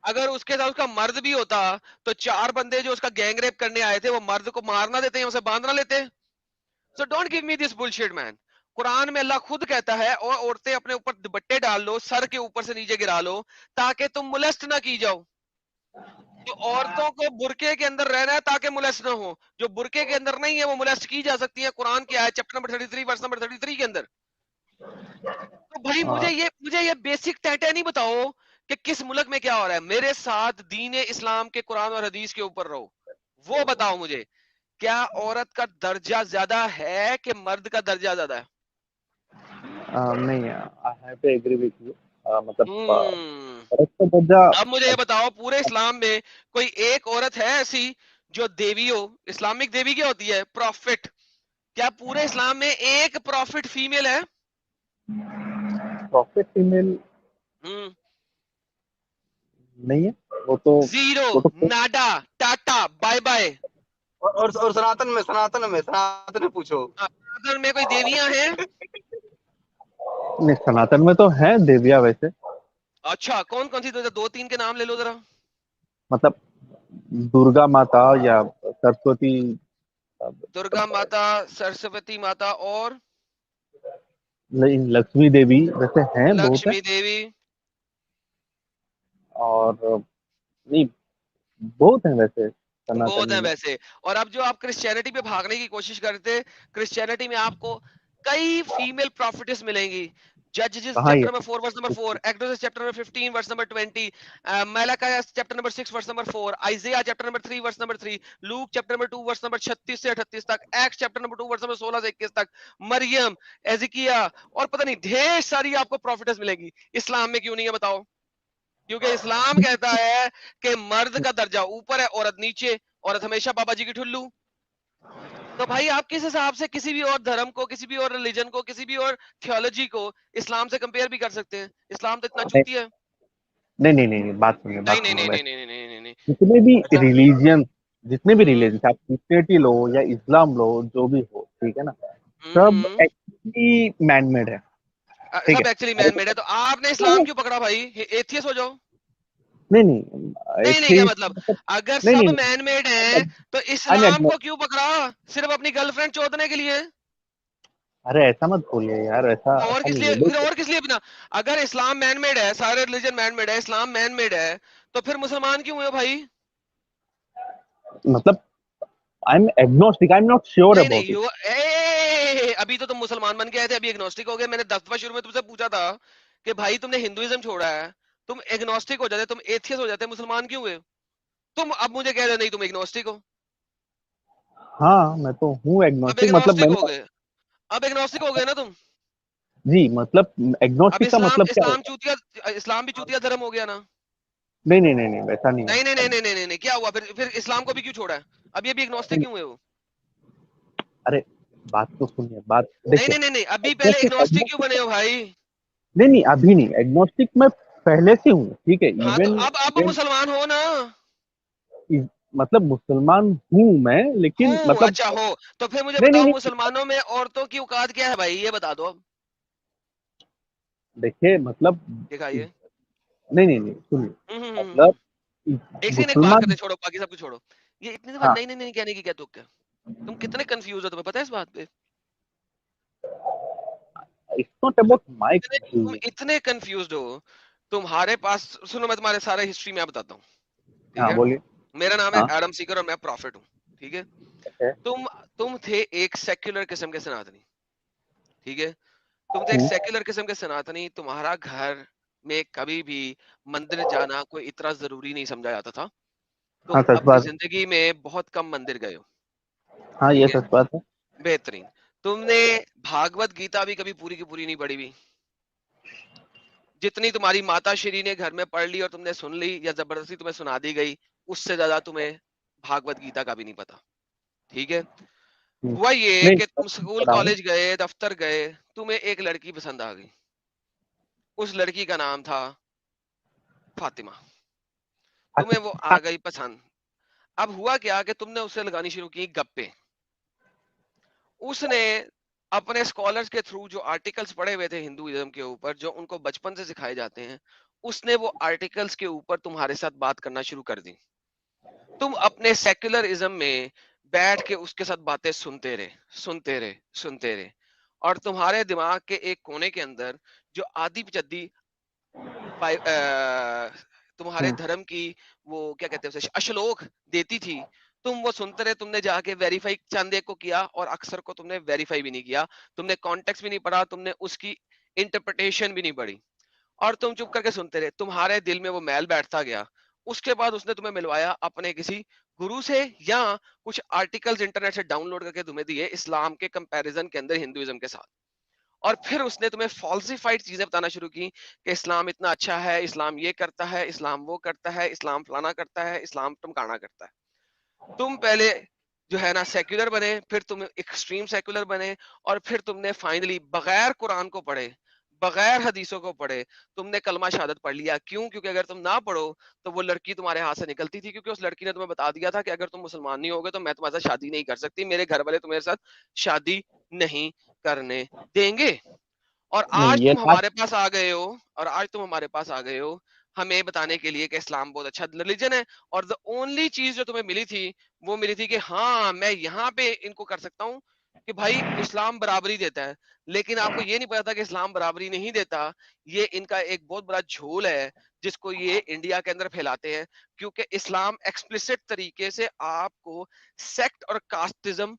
अगर उसके साथ उसका मर्द भी होता, तो 4 बंदे जो उसका गैंग रेप करने आए थे, वो मर्द को मारना देते हैं, उसे बांधना लेते? So don't give me this bullshit man. Quran में अल्लाह खुद कहता है, और औरतें अपने ऊपर दुपट्टे डाल लो, सर के ऊपर से नीचे गिरा लो, ताकि तुम मुलस्त ना की जाओ। तो औरतों को बुरके के अंदर रहना है ताकि मुलस्त ना हो। जो बुरके के अंदर नहीं है वो मुलस्त की जा सकती है। कुरान की आयत चैप्टर नंबर 33 वर्स नंबर 33 के अंदर। तो भाई हाँ, मुझे ये बेसिक टैटे नहीं बताओ कि किस मुल्क में क्या हो रहा है। मेरे साथ दीन इस्लाम के कुरान और हदीस के ऊपर रहो। वो बताओ मुझे, क्या औरत का दर्जा ज्यादा है कि मर्द का दर्जा ज्यादा है? नहीं, I have to agree with you. मतलब हम्म। औरत का दर्जा। अब मुझे ये बताओ, पूरे इस्लाम में कोई एक औरत है ऐसी जो देवी हो? इस्लामिक देवी क्या होती है? प्रॉफिट। क्या पूरे इस्लाम में एक प्रॉफिट फीमेल है? प्रॉफिट फीमेल हम्म। नहीं है। वो तो जीरो, वो तो नाडा, टाटा, बाय बाय। और सनातन में पूछो। अगर में कोई देवियां हैं? नहीं, सनातन में तो है देविया वैसे। अच्छा, कौन कौन सी? दो तीन के नाम ले लो जरा। मतलब दुर्गा माता या सरस्वती, दुर्गा मतलब माता, सरस्वती माता, और लक्ष्मी देवी वैसे हैं, बहुत है। लक्ष्मी देवी। और नहीं, बहुत है वैसे बहुत सनातनी है में। वैसे। और अब जो आप क्रिश्चियनिटी पे भागने की कोशिश करते, क्रिश्चियनिटी में आपको कई फीमेल प्रॉफिटेस मिलेंगी। जजेस कहाँ ये? Chapter number 4 verse number 4, Exodus chapter number 15 verse number 20, Malachi chapter number 6 verse number 4, Isaiah chapter number 3 verse number 3, Luke chapter number 2 verse number 36 से 38 तक, Act chapter number 2 verse number 16 से 21 तक, मरियम, एजिकिया, और पता नहीं ढेर सारी आपको प्रॉफिटेस मिलेगी। इस्लाम में क्यों नहीं है बताओ? क्योंकि इस्लाम कहता है कि मर्द का दर्जा ऊपर है, औरत नीचे। औरत हमेशा बाबा जी की ठुल्लू। तो भाई आप किस हिसाब से किसी भी और धर्म को, किसी भी और रिलीजन को, किसी भी और थियोलॉजी को इस्लाम से कंपेयर भी कर सकते हैं? इस्लाम तो इतना नहीं चूतिया है। नहीं नहीं नहीं नहीं, नहीं बात नहीं सुनिए नहीं नहीं वैसे। नहीं नहीं नहीं नहीं। जितने भी अच्छा रिलीजियन जितने भी हम्म। रिलीजन, आप क्रिश्चियनिटी लो या इस्लाम लो, जो भी हो, ठीक है ना, सब हम्म। एक्चुअली मैनमेड है। ठीक सब है। एक्चुअली मैन मेड है, तो आपने इस्लाम क्यों पकड़ा भाई? एथियस हो जाओ। नहीं नहीं, नहीं नहीं, क्या एथिस्ट मतलब? मतलब, अगर नहीं सब नहीं मैन मेड नहीं, है, तो आई एम इस्लाम को क्यों पकड़ा? सिर्फ अपनी गर्लफ्रेंड चोदने के लिए? अरे ऐसा मत बोलिए यार, ऐसा और ऐसा किस नहीं लिए? है, फिर देखिए। और किस लिए बिना? अगर इस्लाम मैन मेड है, सारे रिलीजन मैन मेड है, इस्लाम मैन मेड है, तो फिर मुसलमान क्यों हुए भाई? मतलब I am agnostic, I am not sure नहीं अबाउट नहीं, इट। अभी तो तुम मुसलमान बन के आए थे, अभी एग्नोस्टिक हो गए। मैंने 10 दफा शुरू में तुमसे पूछा था कि भाई तुमने हिंदुइज्म छोड़ा है, तुम एग्नोस्टिक हो जाते, तुम एथियस हो जाते, मुसलमान क्यों हुए? तुम अब मुझे कह रहे हो नहीं तुम एग्नोस्टिक हो। हाँ, मैं तो हूँ अब एग्नोस्टिक, मतलब एग्नोस्टिक हो मैंने, गए, अब एग्नोस्टिक हो गए ना तुम। जी मतलब अब एग्नोस्टिक का इस्लाम मतलब क्या इस्लाम होता है? चूतिया, इस्लाम भी चूतिया धर्म हो गया ना। नहीं नहीं नहीं नहीं, वैसा नहीं नहीं नहीं है। नहीं नहीं नहीं नहीं, क्या हुआ फिर इस्लाम को भी क्यों छोड़ा है? अभी अभी एग्नोस्टिक क्यों हुए हो? अरे बात तो सुनिए, बात नहीं देखिए। नहीं नहीं नहीं, अभी पहले एग्नोस्टिक एग्नोस्टिक क्यों एग्नोस्टिक बने हो भाई? नहीं नहीं, अभी नहीं, एग्नोस्टिक मैं पहले से हूँ, ठीक है। हाँ तो इवन अब इवन मुसलमान हो ना। मतलब मुसलमान हूँ मैं, लेकिन हूँ, मतलब अच्छा हो। तो फिर मुझे नहीं नहीं बताओ नहीं, मुसलमानों में औरतों की औकात क्या है भाई, ये बता दो अब। देखिए मतलब दिखाइए। नहीं नहीं नहीं, सुनिए, हम्म। मतलब एक सेकंड, एक बात मुसलमान, करते छोड़ो, बाकी सब कुछ छोड़ो। ये इतनी बार हाँ, नहीं नहीं नहीं कहने की क्या तुक है? तुम कितने कंफ्यूज हो, तुम्हें पता है इस बात पे? इट्स नॉट अबाउट माय तुम कंफ्यूजन। इतने कंफ्यूज हो। तुम्हारे पास, सुनो मैं तुम्हारे सारे हिस्ट्री में बताता हूँ। ठीक हाँ है। बोलिए। मेरा नाम है हाँ, एडम सीकर और मैं प्रॉफिट हूँ। ठीक है। है। तुम तुम थे एक सेक्युलर किस्म के सनातनी। ठीक है। तुम थे एक हम्म, सेक्युलर किस्म के सनातनी, तुम्हारा घर में कभी भी मंदिर जाना कोई इतना जरूरी नहीं समझा जाता था। हाँ तुम सच अपनी बात है। जिंदगी में बहुत कम मंदिर गए हो। हाँ ये ठीक है। सच बात है। बेहतरीन। तुमने भागवत गीता भी कभी पूरी की पूरी नहीं पढ़ी हुई। जितनी तुम्हारी माता श्री ने घर में पढ़ ली और तुमने सुन ली या जबरदस्ती तुम्हें सुना दी गई, उससे ज्यादा तुम्हें भागवत गीता का भी नहीं पता। ठीक है। हम्म, हुआ ये नहीं कि मैं तुम स्कूल पढ़ा हूँ। कॉलेज गए, दफ्तर गए, तुम्हें एक लड़की पसंद आ गई। उस लड़की का नाम था फातिमा। तुम्हें वो अच्छा। आ गई पसंद। अब हुआ क्या कि तुमने उससे लगानी शुरू की गप्पे। उसने अपने स्कॉलर्स के थ्रू जो आर्टिकल्स पढ़े हुए थे हिंदुइज्म के ऊपर, जो उनको बचपन से सिखाए जाते हैं, उसने वो आर्टिकल्स के ऊपर तुम्हारे साथ बात करना शुरू कर दी। तुम अपने सेक्युलरिज्म में बैठ के उसके साथ बातें सुनते रहे, सुनते रहे, सुनते रहे। और तुम्हारे दिमाग के एक कोने के अंदर जो आदि जद्दी तुम्हारे हम्म, धर्म की, वो क्या कहते हैं उसे, अश्लोक देती थी, तुम वो सुनते रहे। तुमने जाके वेरीफाई चंद एक को किया और अक्सर को तुमने वेरीफाई भी नहीं किया। तुमने कॉन्टेक्स्ट भी नहीं पढ़ा, तुमने उसकी इंटरप्रिटेशन भी नहीं पढ़ी, और तुम चुप करके सुनते रहे। तुम्हारे दिल में वो मैल बैठता गया। उसके बाद उसने तुम्हें मिलवाया अपने किसी गुरु से, या कुछ आर्टिकल्स इंटरनेट से डाउनलोड करके तुम्हें दिए इस्लाम के कंपैरिजन के अंदर हिंदुइज्म के साथ। और फिर उसने तुम्हें फॉल्सिफाइड चीजें बताना शुरू की कि इस्लाम इतना अच्छा है, इस्लाम ये करता है, इस्लाम वो करता है, इस्लाम फलाना करता है, इस्लाम टमकाना करता है। तुम पहले जो है ना सेक्युलर बने, फिर तुम एक्सट्रीम सेक्युलर बने, और फिर तुमने फाइनली बगैर कुरान को पढ़े, बगैर हदीसों को पढ़े, तुमने कलमा शहादत पढ़ लिया। क्यों? क्योंकि अगर तुम ना पढ़ो तो वो लड़की तुम्हारे हाथ से निकलती थी, क्योंकि उस लड़की ने तुम्हें बता दिया था कि अगर तुम मुसलमान नहीं होगे तो मैं तुम्हारे साथ शादी नहीं कर सकती, मेरे घर वाले तुम्हारे साथ शादी नहीं करने देंगे। और आज नहीं ये तुम बात, हमारे पास आ गए हो, और आज तुम हमारे पास आ गए हो हमें बताने के लिए कि इस्लाम बहुत अच्छा रिलीजन है। और द ओनली चीज जो तुम्हें मिली थी, वो मिली थी कि हाँ मैं यहाँ पे इनको कर सकता हूँ कि भाई इस्लाम बराबरी देता है। लेकिन आपको ये नहीं पता था कि इस्लाम बराबरी नहीं देता। ये इनका एक बहुत बड़ा झोल है जिसको ये इंडिया के अंदर फैलाते हैं, क्योंकि इस्लाम एक्सप्लिसिट तरीके से आपको सेक्ट और कास्टिज्म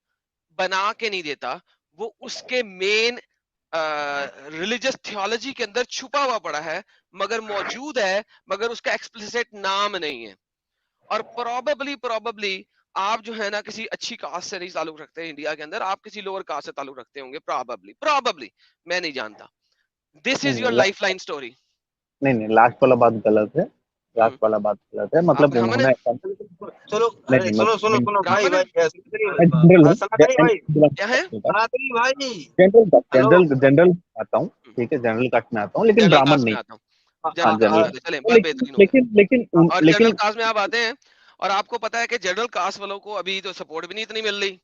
बना के नहीं देता। वो उसके मेन रिलीजियस थियोलॉजी के अंदर छुपा हुआ पड़ा है, मगर मौजूद है, मगर उसका एक्सप्लिसिट नाम नहीं है। और प्रोबेबली आप जो है ना किसी अच्छी कास्ट से नहीं ताल्लुक रखते हैं इंडिया के अंदर, आप किसी लोअर कास्ट से ताल्लुक रखते होंगे, प्रोबेबली मैं नहीं जानता। दिस नहीं इज नहीं योर लाइफ लाइन स्टोरी। नहीं नहीं, लास्ट वाला बात गलत है। लास्ट हम्म। वाला बात गलत है, आप मतलब ब्राह्मण है? उन्होंने चलो, नहीं अरे नहीं सुनो सुनो मतलब सुनो भाई ब्राह्मण है? भाई, जनरल हूँ, सनातनी भाई, क्या है? सनातनी भाई, जनरल हेलो। जनरल जनरल आता हूँ। ठीक है, जनरल कास्ट में आता हूँ, लेकिन जनरल ब्राह्मण कास्ट में नहीं। आता हूँ। हाँ जनरल कास्ट जनरल, में आते, चले तो बात लेकिन बेहतरीन हो गया। लेकिन लेकिन और जनरल लेकिन कास्ट में आप आते हैं, और आपको पता है कि जनरल कास्ट वालों को अभी तो सपोर्ट भी नहीं इतनी मिल रही।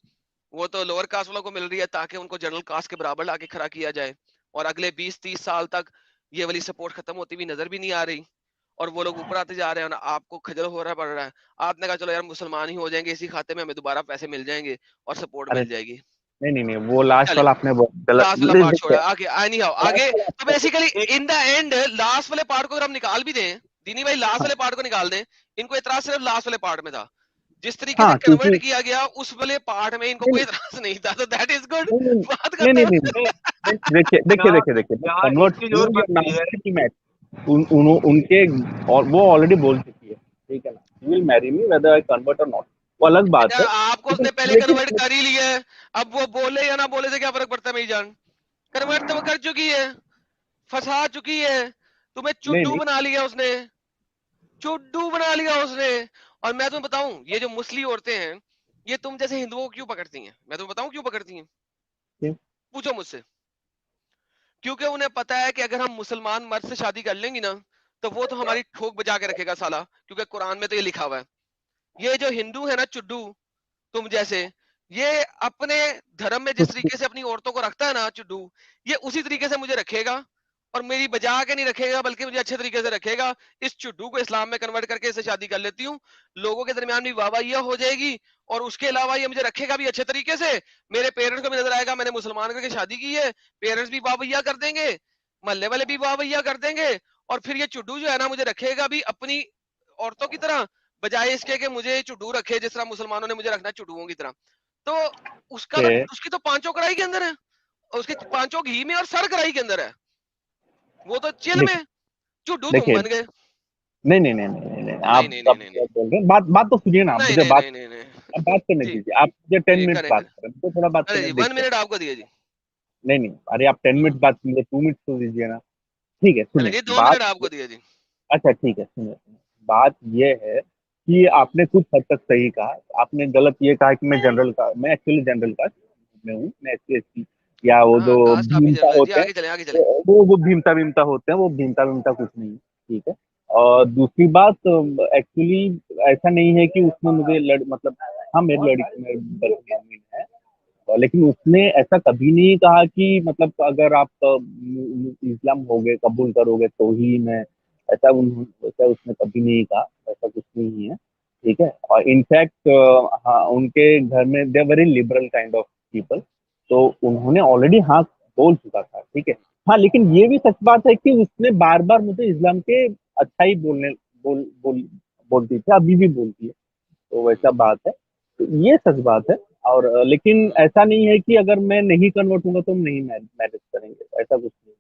वो तो लोअर कास्ट वालों को मिल रही है ताकि उनको जनरल कास्ट के बराबर लाके खड़ा किया जाए। और अगले 20-30 साल तक ये वाली सपोर्ट खत्म होती हुई नजर भी नहीं आ रही, और वो लोग ऊपर आते जा रहे हैं, और आपको खजल हो रहा पड़ रहा है। आपने कहा चलो यार मुसलमान ही हो जाएंगे, इसी खाते में हमें दोबारा पैसे मिल जाएंगे और सपोर्ट अरे मिल जाएगी। नहीं नहीं नहीं, वो लास्ट चले, वाला आपने बहुत गलत लास्ट वाला पार्ट देखिए। छोड़ा, आगे एनी हाउ लास्ट आगे। वाला तो आपने बेसिकली एक इन द एंड लास्ट वाले पार्ट को अगर हम निकाल भी दें, दीनी भाई लास्ट हाँ वाले पार्ट को निकाल दें, इनको इतना सिर्फ लास्ट वाले पार्ट में था जिस तरीके से हाँ कन्वर्ट क्योंकि किया गया उस वाले पार्ट में इनको नहीं कोई इतराज नहीं था, तो दैट इज गुड। नहीं बात नहीं नहीं खत्म। नहीं नहीं, नहीं, देखिए देखिए यहाँ देखिए देखिए मैं यहाँ एक कन्वर्ट चीज हूँ और या ना बनती है। कि मैं उनके, और वो ऑलरेडी बोल चुकी है, ठीक है ना, you will marry me whether I convert और नॉट, वो अलग बात बेटा है। आपको लेकिन उसने पहले लेकिन कन्वर्ट कर ही लिया है, अब वो बोले या ना बोले से क्या फर्क पड़ता है मेरी जान। कन्वर्ट तो वो कर चुकी है, फंसा चुकी है, तुम्हें नहीं चुड्डू नहीं बना लिया उसने, चुड्डू बना लिया उसने। और मैं तुम्हें बताऊं, ये जो मुस्लिम औरतें हैं, ये तुम जैसे हिंदुओं को क्यों पकड़ती हैं, मैं तुम्हें बताऊं क्यों पकड़ती हैं, क्यों? पूछो मुझसे। क्योंकि उन्हें पता है कि अगर हम मुसलमान मर्द से शादी कर लेंगी ना, तो वो तो हमारी ठोक बजा के रखेगा साला, क्योंकि कुरान में तो ये लिखा हुआ है। ये जो हिंदू है ना चुड्डू, तुम जैसे, ये अपने धर्म में जिस तरीके से अपनी औरतों को रखता है ना चुड्डू, ये उसी तरीके से मुझे रखेगा। और मेरी बजा के नहीं रखेगा, बल्कि मुझे अच्छे तरीके से रखेगा। इस चुड्डू को इस्लाम में कन्वर्ट करके इसे शादी कर लेती हूँ, लोगों के दरमियान भी वाहवाही हो जाएगी, और उसके अलावा ये मुझे रखेगा भी अच्छे तरीके से। मेरे पेरेंट्स को भी नजर आएगा मैंने मुसलमान करके शादी की है, पेरेंट्स भी वाहवाही कर देंगे, मोहल्ले वाले भी वाहवाही कर देंगे। और फिर ये चुड्डू जो है ना मुझे रखेगा भी अपनी औरतों की तरह, बजाय इसके कि मुझे चुड्डू रखे जिस तरह मुसलमानों ने मुझे रखना चुड्डुओं की तरह। तो उसका तो, के उसकी तो पांचों कढ़ाई के अंदर है, और उसके पांचों घी में और सर कढ़ाई के अंदर है, वो तो चिल देखिए में। चुड्डू तुम देखिए बन गए। नहीं नहीं नहीं नहीं नहीं नहीं, नहीं आप नहीं नहीं अब नहीं नहीं क्या बोल रहे हैं, बात बात तो सुनिए ना, आप नहीं मुझे नहीं बात, नहीं नहीं नहीं। अब बात करने जी दीजिए, आप मुझे 10 मिनट करें बात करें। करें, मुझे थोड़ा बात अरे करने जी 1 मिनट देखिए। आपको दिए जी। नहीं नहीं, अरे आप 10 मिनट बात कीजिए, 2 मिनट तो दीजिए ना। ठीक है, चले सुनिए जी 2 मिनट बात। आपको दिए जी। अच्छा ठीक है, सुनिए सुनिए। बात ये है कि आपने कुछ हद तक सही कहा, आपने गलत ये कहा कि मैं जनरल का, मैं एक्चुअली जनरल कास्ट में हूँ, मैं SC या वो जो हाँ कास्ट आपकी भीमता जनरल जी, होते हैं, आगे चले आगे चले। वो भीमता भीमता होते हैं, वो भीमता भीमता कुछ नहीं है, ठीक है। और दूसरी बात, एक्चुअली ऐसा नहीं है कि उसने मुझे मतलब, हाँ मेरी लड़की मेरी गर्लफ्रेंड है, लेकिन उसने ऐसा कभी नहीं कहा कि मतलब अगर आप इस्लाम हो गए कबूल करोगे तो ही मैं, ऐसा उसने कभी नहीं कहा, ऐसा कुछ नहीं है, ठीक है। और इनफैक्ट हाँ, उनके घर में they very liberal kind of people, तो उन्होंने ऑलरेडी हाँ बोल चुका था, ठीक है। हाँ लेकिन ये भी सच बात है कि उसने बार बार मुझे इस्लाम के अच्छा ही बोलती थी, अभी भी बोलती है, तो वैसा बात है, तो ये सच बात है। और लेकिन ऐसा नहीं है कि अगर मैं नहीं कन्वर्ट हूंगा तो हम नहीं मैरिज करेंगे, ऐसा कुछ नहीं।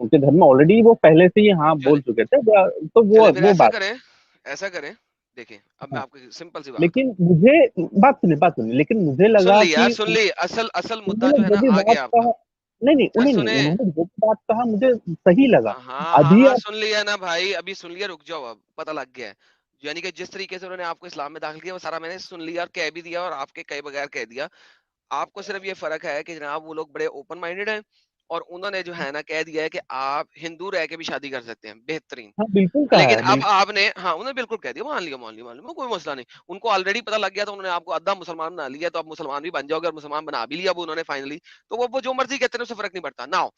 उनके घर में ऑलरेडी वो पहले से ही हाँ चले बोल चुके थे, तो चले फिर वो ऐसा बात। करें, ऐसा करें। देखिए अब मैं हाँ आपको सिंपल सी बात, लेकिन मुझे, बात सुनिए, लेकिन मुझे सुन लगा ली यार कि सुन ली, असल असल मुद्दा उन्होंने जो है जो ना भी आ बात गया आपका। कहा, नहीं नहीं यार नहीं नहीं, सुने, उन्होंने जो भी बात कहा मुझे सही लगा। हाँ हाँ अभी हाँ आप, सुन लिया ना भाई, अभी सुन लिया, रुक जाओ, अब पता लग गया है। यानी कि जिस तरीके से उन्होंने आपको इस्लाम में दाखिल किया वो सारा मैंने सुन लिया और कह भी दिया, और आपके कहे बगैर कह दिया। आपको सिर्फ ये फर्क है कि जनाब वो लोग बड़े ओपन माइंडेड हैं, और उन्होंने जो है ना कह दिया है कि आप हिंदू रह के भी शादी कर सकते हैं, बेहतरीन। हाँ बिल्कुल कहा लेकिन है, अब बिल्कुल। आपने, हाँ उन्होंने बिल्कुल कह दिया, मान लिया कोई मसला नहीं। उनको ऑलरेडी पता लग गया, तो उन्होंने आपको अद्धा मुसलमान बना लिया, तो आप मुसलमान भी बन जाओगे, और मुसलमान बना भी लिया अब उन्होंने फाइनली। तो वो जो मर्जी कहते हैं उससे फर्क नहीं पड़ता। Now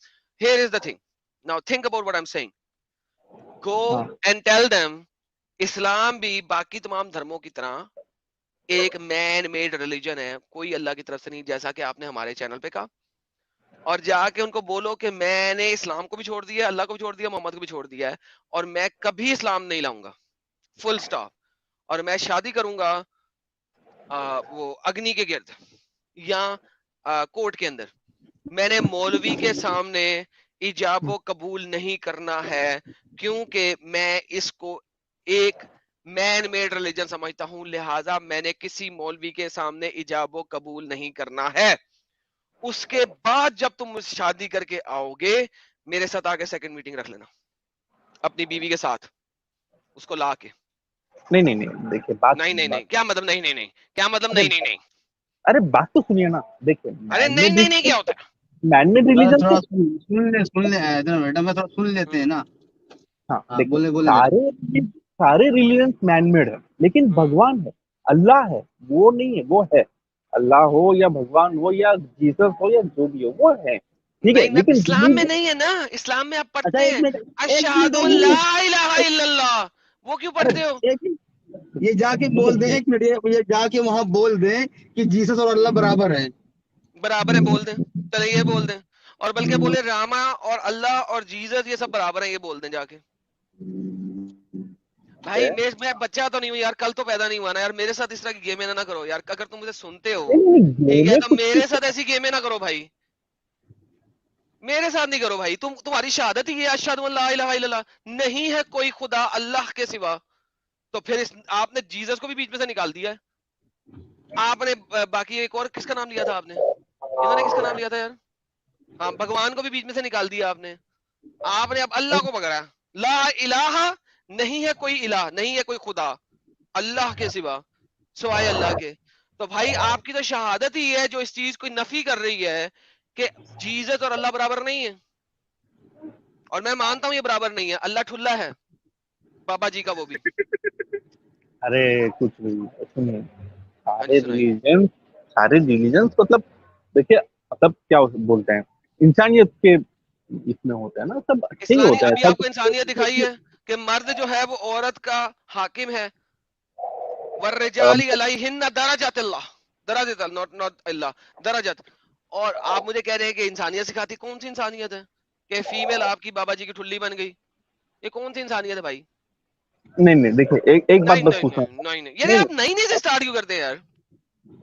here is the thing, now think about what I am saying, go हाँ एंड टेल देम इस्लाम भी बाकी तमाम धर्मों की तरह एक मैन मेड रिलीजन है, कोई अल्लाह की तरफ से नहीं, जैसा कि आपने हमारे चैनल पे कहा। और जाके उनको बोलो कि मैंने इस्लाम को भी छोड़ दिया, अल्लाह को भी छोड़ दिया, मोहम्मद को भी छोड़ दिया है, और मैं कभी इस्लाम नहीं लाऊंगा, फुल स्टॉप। और मैं शादी करूंगा वो अग्नि के गिर्द, या कोर्ट के अंदर। मैंने मौलवी के सामने इजाबो कबूल नहीं करना है, क्योंकि मैं इसको एक मैन मेड रिलीजन समझता हूं, लिहाजा मैंने किसी मौलवी के सामने इजाबो कबूल नहीं करना है। उसके बाद जब तुम शादी करके आओगे, मेरे साथ आके सेकंड मीटिंग रख लेना अपनी बीवी के साथ, उसको ला के। नहीं नहीं नहीं, देखिए बात नहीं सुनिए, नहीं बात। नहीं, क्या मतलब नहीं नहीं नहीं, क्या मतलब अरे नहीं नहीं नहीं? अरे बात तो सुनिए ना, देखिए अरे नहीं नहीं नहीं क्या होता है? मैनमेड रिलीजन थोड़ा तो, सुन ले इधर बेटा, मैं थोड़ा सुन लेते हैं हम्म ना। हाँ हाँ देखिए, बोले बोले बेटा। सारे रिलीजन मैनमेड है, लेकिन हम्म भगवान है, अल्लाह है, वो नहीं है, वो है। अल्लाह हो या भगवान हो या जीसस हो या जो भी हो, वो है, ठीक है। नहीं ना, लेकिन इस्लाम में नहीं है ना, इस्लाम में आप अच्छा पढ़ते एक हैं मिनट, एक मिनट, अशहदु एक ला मिनट, इलाहा इल्लल्लाह, वो क्यों अरे पढ़ते हो? एक मिनट, ये जाके बोल दे, देखिए, एक मिनट, ये जाके वहां बोल दे कि जीसस और अल्लाह बराबर है। बराबर है बोल दें, चले ये बोल दें। और बल्कि बोले रामा और अल्लाह और जीसस ये सब बराबर है, ये बोल दें जाके। भाई मैं बच्चा तो नहीं हूँ यार, कल तो पैदा नहीं हुआ ना यार, मेरे साथ इस तरह की गेमें ना करो यार, अगर तुम मुझे सुनते हो नहीं नहीं, ठीक है गेमें तो कुछ मेरे साथ ऐसी गेमें ना करो भाई, मेरे साथ नहीं करो भाई। तुम्हारी शहादत ही है अशहदु अन ला इलाहा इल्लल्लाह, नहीं है कोई खुदा अल्लाह के सिवा, तो फिर आपने जीसस को भी बीच में से निकाल दिया है। आपने बाकी एक और किसका नाम लिया था आपने, इन्होंने किसका नाम लिया था यार, हाँ भगवान को भी बीच में से निकाल दिया आपने। आपने अब अल्लाह को पकड़ा, ला इलाहा, नहीं है कोई इलाह, नहीं है कोई खुदा अल्लाह के सिवा, सिवाय अल्लाह के। तो भाई आपकी तो शहादत ही है जो इस चीज को नफी कर रही है कि जीसस और अल्लाह बराबर नहीं है। और मैं मानता हूं ये बराबर नहीं है, अल्लाह ठुल्ला है बाबा जी का वो भी। अरे कुछ नहीं, सुनिए, हाँ जी सारे सुनाइए। रिलीजन, सारे रिलीजन मतलब देखिए, मतलब क्या बोलते हैं, इंसानियत के इसमें होता है ना, सब अच्छे ही इस्लामी होता है, अभी ऐसा आपको इंसानियत दिखाई है कि मर्द जो है वो औरत का हाकिम है, कुछ। वर्रिजाली अलैहिन्ना दरजातुल्लाह, दरजात नॉट नॉट अल्लाह, दरजत। और आप मुझे कह रहे हैं कि इंसानियत सिखाती, कौन सी इंसानियत है कि फीमेल आपकी बाबा जी की ठुल्ली बन गई, ये कौन सी इंसानियत है भाई। नहीं नहीं, देखिए एक बात नहीं बस नहीं पूछना नहीं था। नहीं नहीं, यार नहीं, आप नई नई से स्टार्ट क्यों करते हैं यार।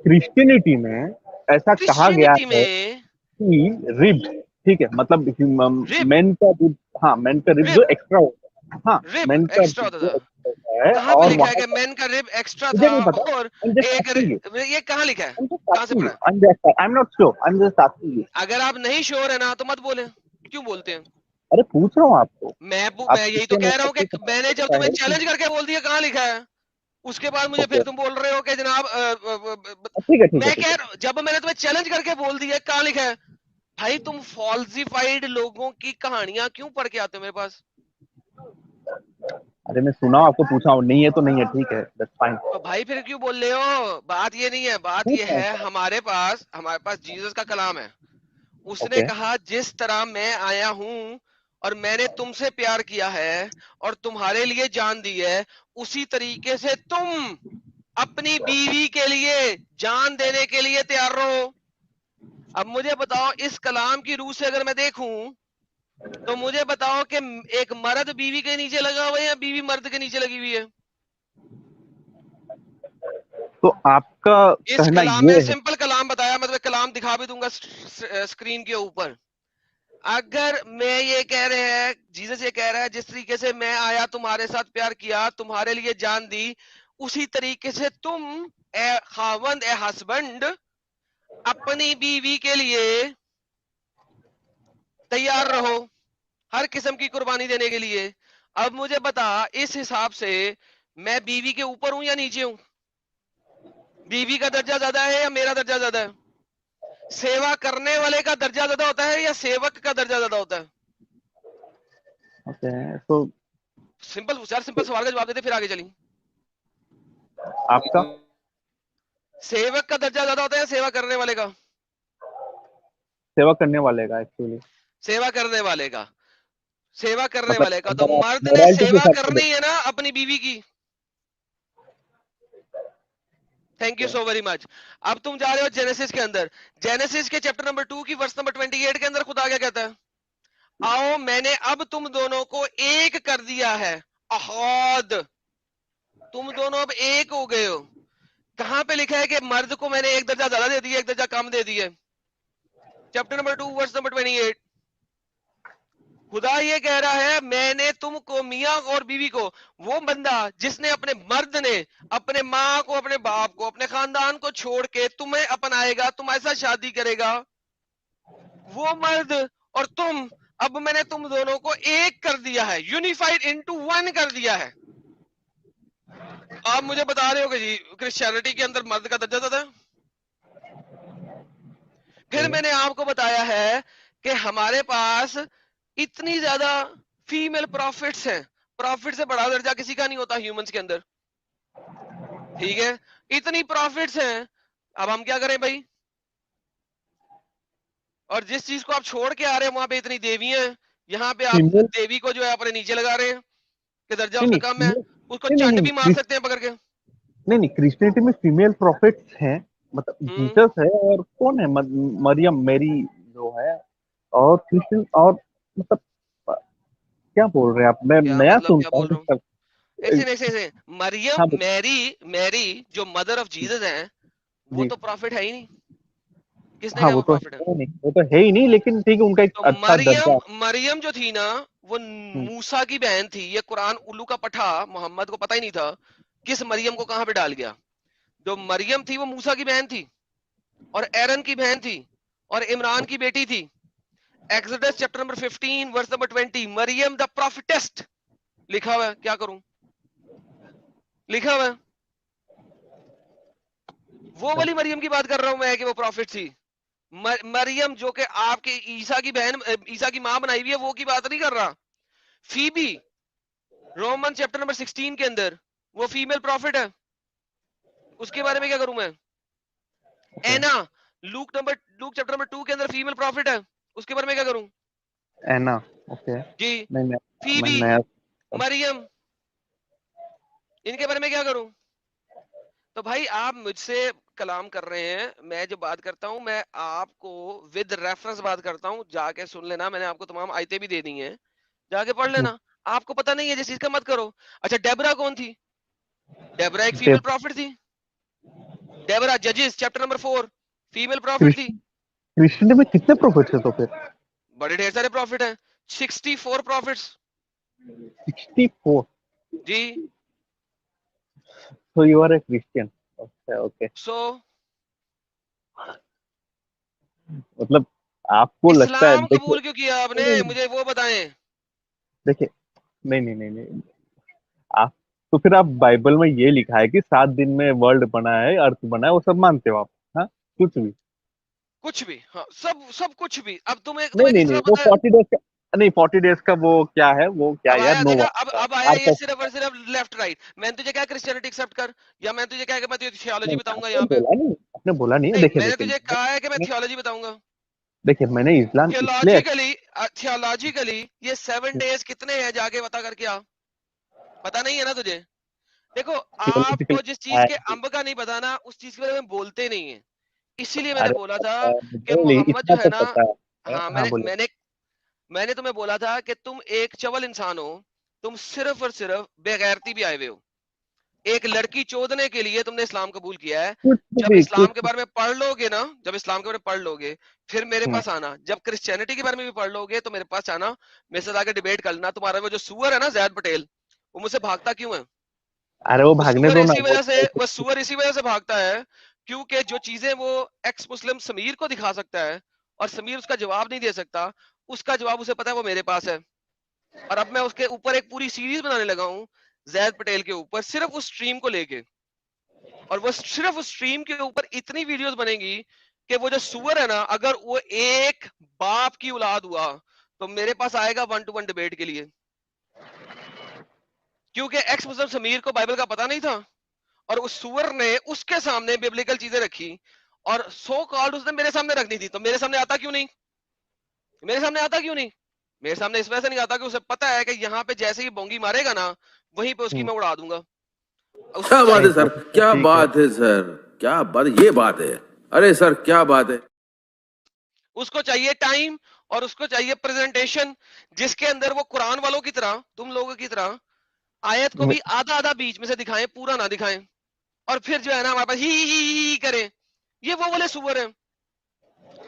क्रिश्चियनिटी में ऐसा कहा गया क्रिश्चियनिटी है में कि रिब, ठीक है, मतलब रिब, मेन का रिब, हाँ मेन का रिब जो रिब, एक्स्ट्रा होता है, हाँ रिब मेन का एक्स्ट्रा रिब होता जो था। एक्स्ट्रा होता है, कहाँ पे और लिखा है वहां कि का मेन का रिब एक्स्ट्रा मुझे था नहीं पता, और आई एम जस्ट एक आस्किंग यू, ये कहाँ लिखा है, आई एम जस्ट कहाँ से आस्किंग पढ़ा यू, है। आई am not sure, I am just asking you. अगर आप नहीं श्योर है ना तो मत बोले, क्यों बोलते हैं। अरे पूछ रहा हूँ आपको, आप मैं यही तो क्रिश्चियन हो कह रहा हूँ सकते कि मैंने जब पता तुम्हें है कि, चैलेंज करके बोल दिया कहाँ लिखा है, उसके बाद मुझे ओके, फिर तुम बोल रहे हो कि जनाब ठीक है ठीक है मैं ठीक कह है। रहा हूं, जब मैंने तुम्हें चैलेंज करके बोल दिया कहाँ लिखा है, भाई तुम फॉल्सिफाइड लोगों की कहानियां क्यों पढ़ के आते हो मेरे पास। अरे मैं सुना हूं, आपको पूछा हूँ, नहीं है तो नहीं है, ठीक है, दैट्स फाइन। तो भाई फिर क्यों बोल रहे हो, बात ये नहीं है, बात पूछ ये रहा हूँ है सर। हमारे पास जीसस का कलाम है। उसने ओके, कहा जिस तरह मैं आया हूं और मैंने तुमसे प्यार किया है और तुम्हारे लिए जान दी है, उसी तरीके से तुम अपनी बीवी के लिए जान देने के लिए तैयार रहो। अब मुझे बताओ इस कलाम की रूह से अगर मैं देखूं तो मुझे बताओ कि एक मर्द बीवी के नीचे लगा हुआ है या बीवी मर्द के नीचे लगी हुई है। तो आपका इस कहना कलाम ये में है, सिंपल कलाम बताया, मतलब कलाम दिखा भी दूंगा स्क्रीन के ऊपर। अगर मैं ये कह रहे हैं, जीसस ये कह रहा है जिस तरीके से मैं आया तुम्हारे साथ प्यार किया तुम्हारे लिए जान दी, उसी तरीके से तुम ए खावंद ए हस्बैंड अपनी बीवी के लिए तैयार रहो, हर किस्म की कुर्बानी देने के लिए। अब मुझे बता इस हिसाब से मैं बीवी के ऊपर हूं या नीचे हूं, बीवी का दर्जा ज्यादा है या मेरा दर्जा ज्यादा है, सेवा करने वाले का दर्जा ज्यादा होता है या सेवक का दर्जा ज्यादा होता है। ओके, तो सिंपल यार, सिंपल सवाल का जवाब देते फिर आगे चलें। आपका सेवक का दर्जा ज्यादा होता है सेवा करने वाले का, सेवा करने वाले का एक्चुअली, सेवा करने वाले का, सेवा करने मतलब वाले का। तो अगर आप मर्द ने मोरालिटी के सेवा हिसाब से करनी है ना अपनी बीवी की। थैंक यू देखते सो वेरी मच। अब तुम जा रहे हो जेनेसिस के अंदर, जेनेसिस के चैप्टर नंबर 2 की वर्स नंबर 28 के अंदर खुदा क्या कहता है, आओ मैंने अब तुम दोनों को एक कर दिया है, अहद, तुम दोनों अब एक हो गए हो। कहां पे लिखा है कि मर्द को मैंने एक दर्जा ज्यादा दे दिया एक दर्जा कम दे दिया, चैप्टर नंबर 2 वर्स नंबर 28। खुदा ये कह रहा है मैंने तुमको, मियां और बीवी को, वो बंदा जिसने अपने मर्द ने अपने माँ को अपने बाप को अपने खानदान को छोड़ के तुम्हें अपनाएगा, तुम्हारे साथ शादी करेगा, वो मर्द और तुम, अब मैंने तुम दोनों को एक कर दिया है, यूनिफाइड इनटू वन कर दिया है। आप मुझे बता रहे हो कि जी क्रिश्चियनिटी के अंदर मर्द का दर्जा ज्यादा है। फिर हैं। मैंने आपको बताया है कि हमारे पास इतनी ज्यादा फीमेल प्रॉफिट्स हैं, प्रॉफिट से बड़ा दर्जा किसी का नहीं होता ह्यूमंस के अंदर, ठीक है, इतनी प्रॉफिट्स हैं। अब हम क्या करें भाई, और जिस चीज को आप छोड़ के आ रहे हैं वहां पे इतनी देवियां हैं, यहाँ पे आप फीमेल, देवी को जो है अपने नीचे लगा रहे हैं कि दर्जा नहीं उसका नहीं कम है, उसको नहीं नहीं चंड नहीं भी मार सकते हैं पकड़ के। नहीं नहीं, क्रिश्चियनिटी में फीमेल प्रोफेट्स हैं, मतलब हम्म, जीसस है, और कौन है, मरियम मेरी जो है, और क्रिश्चियन, और मतलब क्या बोल रहे हैं आप, मैं क्या नया मतलब क्या सुनता बोल रहा हूँ, हूँ। ऐसे मरियम, हाँ मैरी जो मदर ऑफ जीसस है, वो जी, तो प्रॉफिट है ही नहीं। किसने हाँ कहा वो वो तो प्रॉफिट है? है नहीं, वो तो है ही नहीं, लेकिन ठीक है, उनका एक तो अच्छा दर्जा। मरियम जो थी ना, वो हम्म, मूसा की बहन थी। ये कुरान उल्लू का पठा मोहम्मद को पता ही नहीं था किस मरियम को कहां पे डाल गया। जो मरियम थी वो मूसा की बहन थी, और एरन की बहन थी, और इमरान की बेटी थी। Exodus chapter number 15 verse number 20, Mariam the prophetess लिखा हुआ है। क्या करूं, लिखा हुआ है। वो अच्छा, वाली मरियम की बात कर रहा हूं मैं कि वो प्रॉफिट थी। मरियम जो कि आपके ईसा की बहन, ईसा की मां बनाई हुई है, वो की बात नहीं कर रहा। फीबी, रोमन चैप्टर नंबर 16 के अंदर, वो फीमेल प्रॉफिट है। उसके बारे में क्या करूं मैं? ओके, एना, लूक चैप्टर नंबर 2 के अंदर फीमेल प्रॉफिट है। उसके बारे में क्या करूं? एना, ओके, जी। नहीं मैं फीबी, नया। मरियम, इनके बारे में क्या करूं? तो भाई आप मुझसे कलाम कर रहे हैं, मैं जो बात करता हूं मैं आपको विद रेफरेंस बात करता हूं, जाके सुन लेना। मैंने आपको तमाम आयतें भी दे दी हैं, जाके पढ़ हम्म, लेना। आपको पता नहीं है जिस चीज का मत करो। अच्छा, डेबरा कौन थी? डेबरा एक फीमेल डेव- प्रॉफिट थी। डेबरा, जजेस चैप्टर नंबर 4, फीमेल प्रॉफिट थी। क्रिश्चियन क्रिश्चियन में कितने प्रोफेट थे तो फिर? बड़े ढेर सारे प्रॉफिट हैं, 64 प्रॉफिट्स। 64। जी। So you are a Christian? Okay okay, so मतलब आपको लगता है, इस्लाम देखिए, कबूल क्यों किया आपने, नहीं, मुझे वो बताएं। देखिए, नहीं नहीं नहीं नहीं, आप तो फिर आप बाइबल में ये लिखा है कि 7 दिन में वर्ल्ड बना है, अर्थ बना है, वो सब मानते हो आप? हाँ, कुछ भी? कुछ भी, हाँ, सब सब कुछ भी। अब तुम्हें नहीं तुम्हें नहीं किस नहीं, तरह वो पता है? 40 डेज का, नहीं 40 डेज का वो क्या है, वो क्या अब यार, आया, देखा, नोवा का अब आया आर्क ये ऑफ। सिर्फ और सिर्फ लेफ्ट राइट। मैंने तुझे क्या क्रिश्चियनिटी एक्सेप्ट कर, या मैंने तुझे क्या कि मैं तुझे थियोलॉजी नहीं, बताऊंगा आपने यहाँ पे? बोला नहीं, आपने बोला नहीं, नहीं, देखिए मैंने देखिए तुझे कहा है कि मैं मैंने- थियोलॉजी बताऊंगा। देखिए, मैंने इस्लाम इसलिए थियोलॉजिकली, थियोलॉजिकली ये 7 डेज कितने हैं जाके पता करके आ। पता नहीं है ना तुझे? देखो, थियोलॉजिकल आपको जिस चीज है। के अंब का नहीं पता ना, उस चीज के बारे में बोलते नहीं है। इसीलिए मैंने अरे बोला था कि मुझे मोहम्मद इतना जो है तो ना, पता है, हाँ, हाँ मैंने बोले। मैंने मैंने तुम्हें बोला था कि तुम एक चवल इंसान हो। तुम सिर्फ और सिर्फ बेगैरती भी आए हुए हो। एक लड़की चोदने के लिए तुमने इस्लाम कबूल किया है। कुछ जब भी इस्लाम के कुछ। बारे में पढ़ लोगे ना, जब इस्लाम के बारे में पढ़ लोगे, फिर मेरे हम्म, पास आना। जब क्रिश्चियनिटी के बारे में भी पढ़ लोगे तो मेरे पास आना, मेरे साथ आके डिबेट करना। तुम्हारा वो जो सुअर है ना, जैद पटेल, वो मुझसे भागता क्यों है? अरे वो वो भागने सुअर दो ना, इसी वो वजह से तो वो सुअर इसी वजह से भागता है क्योंकि जो चीजें वो एक्स मुस्लिम समीर को दिखा सकता है और समीर उसका जवाब नहीं दे सकता, उसका जवाब उसे पता है, वो मेरे पास है। और अब मैं उसके ऊपर एक पूरी सीरीज बनाने लगा हूँ, जैद पटेल के ऊपर, सिर्फ उस स्ट्रीम को लेके। और वो सिर्फ उस स्ट्रीम के ऊपर इतनी वीडियोस बनेंगी कि वो जो सुअर है ना, अगर वो एक बाप की औलाद हुआ तो मेरे पास आएगा 1-to-1 डिबेट के लिए। क्योंकि एक्स मुस्लिम समीर को बाइबल का पता नहीं था, और उस सुअर ने उसके सामने बिब्लिकल चीजें रखी, और सो कॉल्ड उसने मेरे सामने रखनी थी। तो मेरे सामने आता क्यों नहीं? मेरे सामने आता क्यों नहीं? मेरे सामने इस वजह से नहीं आता कि उसे पता है कि यहाँ पे जैसे ही बोंगी मारेगा ना, वहीं पे उसकी हम्म, मैं उड़ा दूंगा। उसको क्या बात नहीं है चाहिए, सर, वो तो क्या ठीक है। बात है सर, क्या बात, ये बात है। अरे सर, क्या बात है। उसको चाहिए टाइम, और उसको चाहिए प्रेजेंटेशन, जिसके अंदर वो कुरान वालों की तरह, तुम लोगों की तरह, आयत को भी आधा आधा बीच में से दिखाएं, पूरा ना दिखाएं। और फिर जो है ना हमारे पास ही करें। ये वो वाले सुअर है,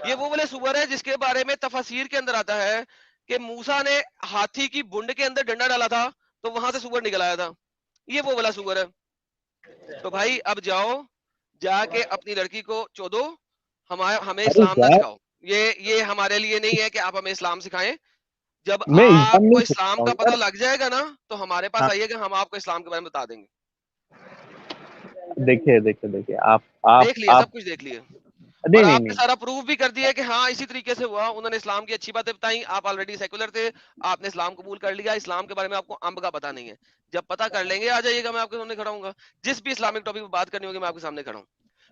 ये वो वाले सुअर है जिसके बारे में तफसीर के अंदर आता है कि मूसा ने हाथी की बुंड के अंदर डंडा डाला था, तो वहां से सुअर निकल आया था। ये वो वाला सुअर है। तो भाई अब जाओ, जाके अपनी लड़की को चोदो, हमें अरे इस्लाम ना यार, सिखाओ। ये हमारे लिए नहीं है कि आप हमें इस्लाम सिखाएं। जब मैं इल्जाम नहीं आपको इस्लाम सकता हूँ का पता यार। लग जाएगा ना, तो हमारे पास हाँ, आइएगा, हम आपको इस्लाम के बारे में बता देंगे। देखिए देखिए देखिए, देख लिए, आप सब कुछ देख लिए। नहीं और नहीं आपने नहीं, सारा प्रूफ भी कर दिया कि हाँ इसी तरीके से हुआ। उन्होंने इस्लाम की अच्छी बातें बताई, आप ऑलरेडी सेकुलर थे, आपने इस्लाम कबूल कर लिया, इस्लाम के बारे में आपको अंब का पता नहीं है। जब पता कर लेंगे आ जाइएगा, मैं आपके सामने खड़ा हूंगा। जिस भी इस्लामिक टॉपिक पर बात करनी होगी मैं आपके सामने खड़ा हूँ।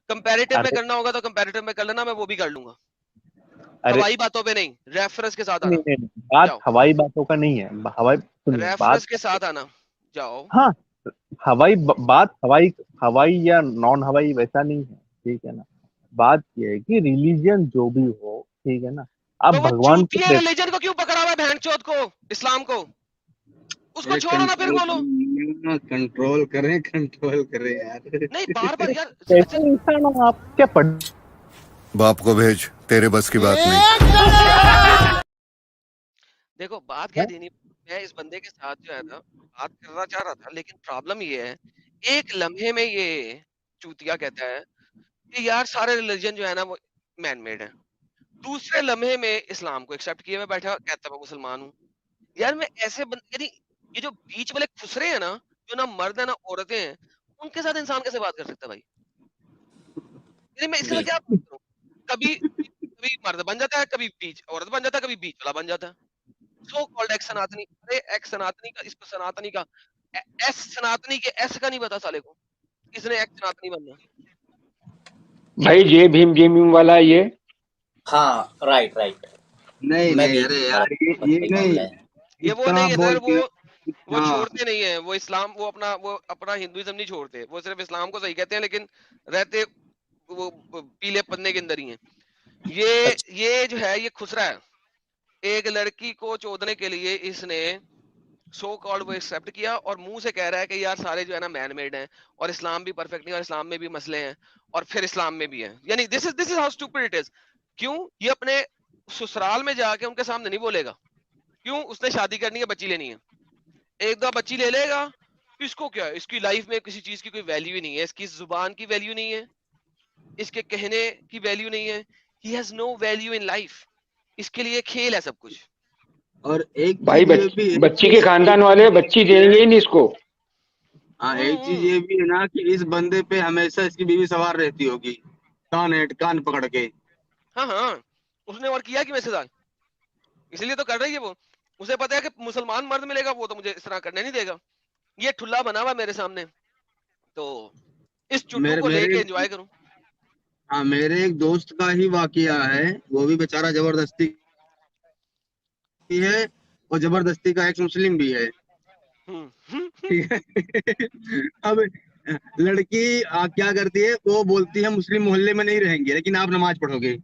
कंपैरेटिव में अरे करना होगा तो कंपैरेटिव में कर लेना, मैं वो भी कर लूंगा। अरे हवाई बातों पे नहीं, रेफरेंस के साथ नहीं आना। नहीं नहीं, बात जाओ, हवाई बातों का नहीं है, हवाई, सुनिए बात। रेफरेंस के साथ आना, जाओ। हाँ, बात हवाई, हवाई या नॉन हवाई वैसा नहीं है, ठीक है ना। बात यह है कि रिलीजियन जो भी हो, ठीक है ना, आप तो वो भगवान को चूतिया रिलीजन को क्यों पकड़ा हुआ है, बहन चोद को, इस्लाम को? उसको एक छोड़ो ना, फिर कंट्री बोलो। कंट्रोल करें यार। नहीं बार-बार यार अच्छा कैसे इंसान हो आप? क्या पढ़ बाप को भेज, तेरे बस की बात नहीं। देखो बात क्या थी नहीं, मैं इस बंदे के साथ जो है ना बात करना चाह रहा था, लेकिन प्रॉब्लम ये है, एक लम्हे में ये चूतिया कहता है कि यार सारे रिलीजन जो है ना वो मैन मेड है। दूसरे लम्हे में इस्लाम को एक्सेप्ट किए मैं बैठा कहता मैं मुसलमान हूँ। यार मैं ऐसे यानी ये जो बीच वाले खुसरे हैं ना, जो ना मर्द है ना औरतें हैं, उनके साथ इंसान कैसे बात कर सकता है भाई? यानी मैं इसके साथ क्या बात करूँ? कभी कभी मर्द बन जाता है, कभी बीच औरत बन जाता है, कभी बीच वाला बन जाता है। सो कॉल्ड एक्स सनातनी, अरे एक्स सनातनी का इसको सनातनी का एस सनातनी के एस का नहीं पता साले को, किसने एक्स सनातनी बनना। भाई जय भीम वाला ये हाँ राइट राइट। नहीं मैं नहीं, भी अरे तुम्हारा यार ये वही नहीं, मामला है। ये वो इतना नहीं है सर, बोल के। वो हाँ, छोड़ते नहीं है, वो इस्लाम वो अपना हिंदुइज्म नहीं छोड़ते, वो सिर्फ इस्लाम को सही कहते हैं, लेकिन रहते वो पीले पन्ने के अंदर ही है। अच्छा ये जो है ये खुसरा है, एक लड़की को चोदने के लिए इसने सो कॉल्ड वो एक्सेप्ट किया और मुंह से कह रहा है कि यार सारे जो है ना मैन मेड हैं और इस्लाम भी परफेक्ट नहीं, और इस्लाम में भी मसले हैं और फिर इस्लाम में भी है। यानी this is how stupid it is. क्यों ये अपने ससुराल में जाके उनके सामने नहीं बोलेगा? क्यों? उसने शादी करनी है, बच्ची लेनी है, एक दो बच्ची ले लेगा, इसको क्या है, इसकी लाइफ में किसी चीज की कोई वैल्यू ही नहीं है, इसकी जुबान की वैल्यू नहीं है, इसके कहने की वैल्यू नहीं है, he has no value in life, इसके लिए खेल है सब कुछ। और एक भाई चीज ये भी है बच्ची कि के खानदान एक वाले चीज ये बच्ची भी है, देंगे ही नहीं इसको। हाँ एक चीज हम्म। ये भी है ना कि इस बंदे पे हमेशा इसकी बीवी सवार रहती होगी, कान पकड़ के। हाँ हाँ, उसने और किया कि मेरे साथ, इसलिए तो कर रही है वो। उसे पता है कि मुसलमान मर्द मिलेगा वो तो मुझे इस तरह करने नहीं देगा। ये ठुल्ला बना हुआ मेरे सामने, तो इस चुट्टू मेरे को मेरे लेके एंजॉय करूं। हाँ, मेरे एक दोस्त का ही वाकया है, वो भी बेचारा जबरदस्ती की है, और जबरदस्ती का एक्स मुस्लिम भी है। हम्म। ठीक है। अब लड़की क्या करती है, वो बोलती है मुस्लिम मोहल्ले में नहीं रहेंगे लेकिन आप नमाज पढ़ोगे।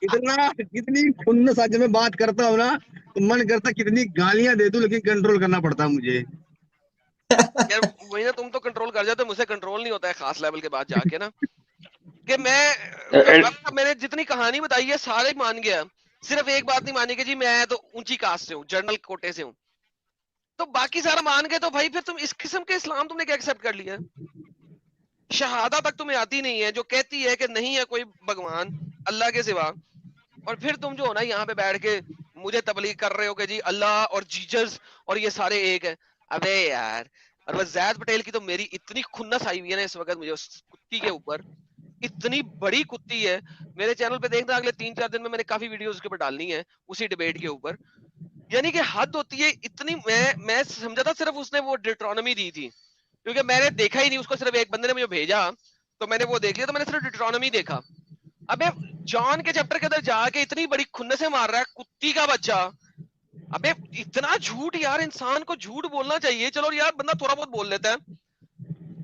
इतना कितनी खुन्नस आज मैं बात करता हूँ ना, तो मन करता कितनी गालियां दे दूं, लेकिन कंट्रोल करना पड़ता है मुझे। यार वही ना, तुम तो कंट्रोल कर जाते हो, मुझसे कंट्रोल नहीं होता है खास लेवल के बाद जाके ना, कि मैं अब मैंने जितनी कहानी बताई है सारे मान गया, सिर्फ एक बात नहीं मानी कि जी मैं तो ऊंची कास्ट से हूँ, जनरल कोटे से हूँ, तो बाकी सारा मान गए, तो भाई फिर तुम इस किस्म के इस्लाम तुमने क्या एक्सेप्ट कर लिया? शहादा तक तुम्हें आती नहीं है, जो कहती है कि नहीं है कोई भगवान अल्लाह के सिवा, और फिर तुम जो हो ना यहाँ पे बैठ के मुझे तबलीग कर रहे हो कि जी अल्लाह और जीसस और ये सारे एक है। अबे यार, और बस जैद पटेल की तो मेरी इतनी खुन्नस आई हुई है ना इस वक्त मुझे उस कुत्ती के ऊपर, इतनी बड़ी कुत्ती है। मेरे चैनल पे देखना, अगले 3-4 दिन में मैंने काफी वीडियोस उसके ऊपर डालनी है उसी डिबेट के ऊपर। यानी कि हद होती है इतनी। मैं समझा था सिर्फ उसने वो डिट्रोनॉमी दी थी, क्योंकि मैंने देखा ही नहीं उसको, सिर्फ एक बंदे ने मुझे भेजा तो मैंने वो देख लिया, तो मैंने सिर्फ डिट्रोनॉमी देखा। अबे जॉन के चैप्टर के अंदर जाके इतनी बड़ी खुन्नस से मार रहा है कुत्ती का बच्चा। अबे इतना झूठ यार, इंसान को झूठ बोलना चाहिए। चलो यार बंदा थोड़ा बहुत बोल लेता है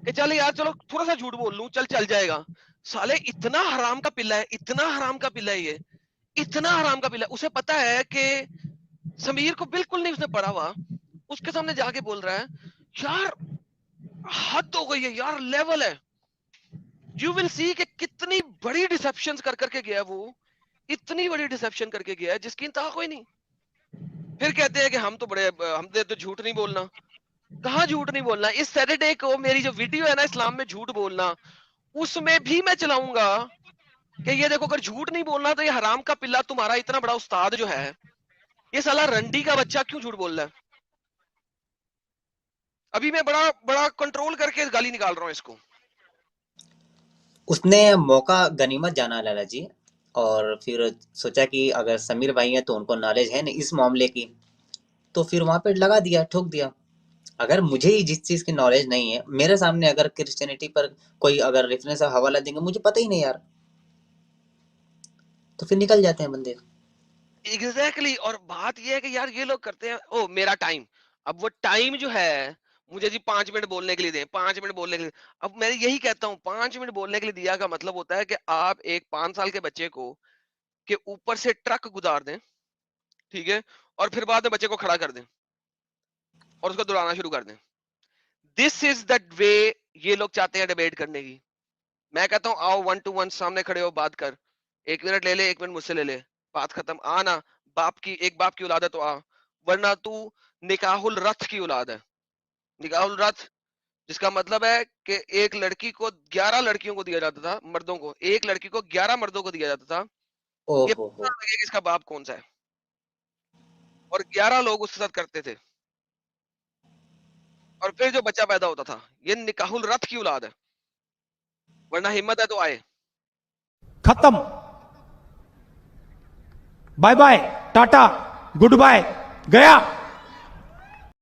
कि चल यार चलो थोड़ा सा झूठ बोल लूं, चल जाएगा। साले इतना हराम का पिल्ला है, इतना हराम का पिल्ला है ये, इतना हराम का पिल्ला। उसे पता है कि समीर को बिल्कुल नहीं उसने पढ़ा हुआ, उसके सामने जाके बोल रहा है। यार हद हो गई है यार, लेवल है। यू विल सी कि कितनी बड़ी डिसेप्शन कर करके गया वो, इतनी बड़ी डिसेप्शन करके गया है जिसकी इंतहा कोई नहीं। फिर कहते हैं कि हम तो बड़े, हमने तो झूठ नहीं बोलना। कहाँ झूठ नहीं बोलना? इस सैटरडे को मेरी जो वीडियो है ना इस्लाम में झूठ बोलना, उसमें भी मैं चलाऊंगा कि ये देखो अगर झूठ नहीं बोलना तो ये हराम का पिल्ला तुम्हारा इतना बड़ा उस्ताद जो है, ये साला रंडी का बच्चा क्यों झूठ बोल रहा है। अभी मैं बड़ा बड़ा कंट्रोल करके गाली निकाल रहा हूँ इसको। उसने मौका गनीमत जाना लाला जी, और फिर सोचा कि अगर समीर भाई हैं तो उनको नॉलेज है ना इस मामले की, तो फिर वहां पे लगा दिया, ठोक दिया। अगर मुझे ही जिस चीज की नॉलेज नहीं है, मेरे सामने अगर क्रिश्चियनिटी पर कोई अगर रेफरेंस का हवाला देंगे, मुझे पता ही नहीं यार, तो फिर निकल जाते हैं बंदे। एग्जैक्टली और बात ये है कि यार ये लोग करते हैं ओ मेरा टाइम, अब वो टाइम जो है मुझे जी 5 मिनट बोलने के लिए दें, 5 मिनट बोलने के लिए। अब मैं यही कहता हूँ 5 मिनट बोलने के लिए दिया का मतलब होता है कि आप एक 5 साल के बच्चे को के ऊपर से ट्रक गुजार दें, ठीक है, और फिर बाद में बच्चे को खड़ा कर दें। और उसको दोहराना शुरू कर दें। दिस इज द वे ये लोग चाहते हैं डिबेट करने की। मैं कहता हूं आओ 1 to 1 सामने खड़े हो, बात कर, 1 मिनट ले ले, 1 मिनट मुझसे ले ले, बात खत्म। आना, एक बाप की औलाद है तो आ, वरना तू निकाहुल रथ की औलाद है। निकाहुल रथ जिसका मतलब है कि एक लड़की को 11 लड़कियों को दिया जाता था, मर्दों को, एक लड़की को 11 मर्दों को दिया जाता था। ओ ये हो पता लगे कि इसका बाप कौन सा है, और 11 लोग उसके साथ करते थे, और फिर जो बच्चा पैदा होता था, ये निकाहुल रथ की औलाद है। वरना हिम्मत है तो आए। खत्म, bye bye, tata, goodbye, गया।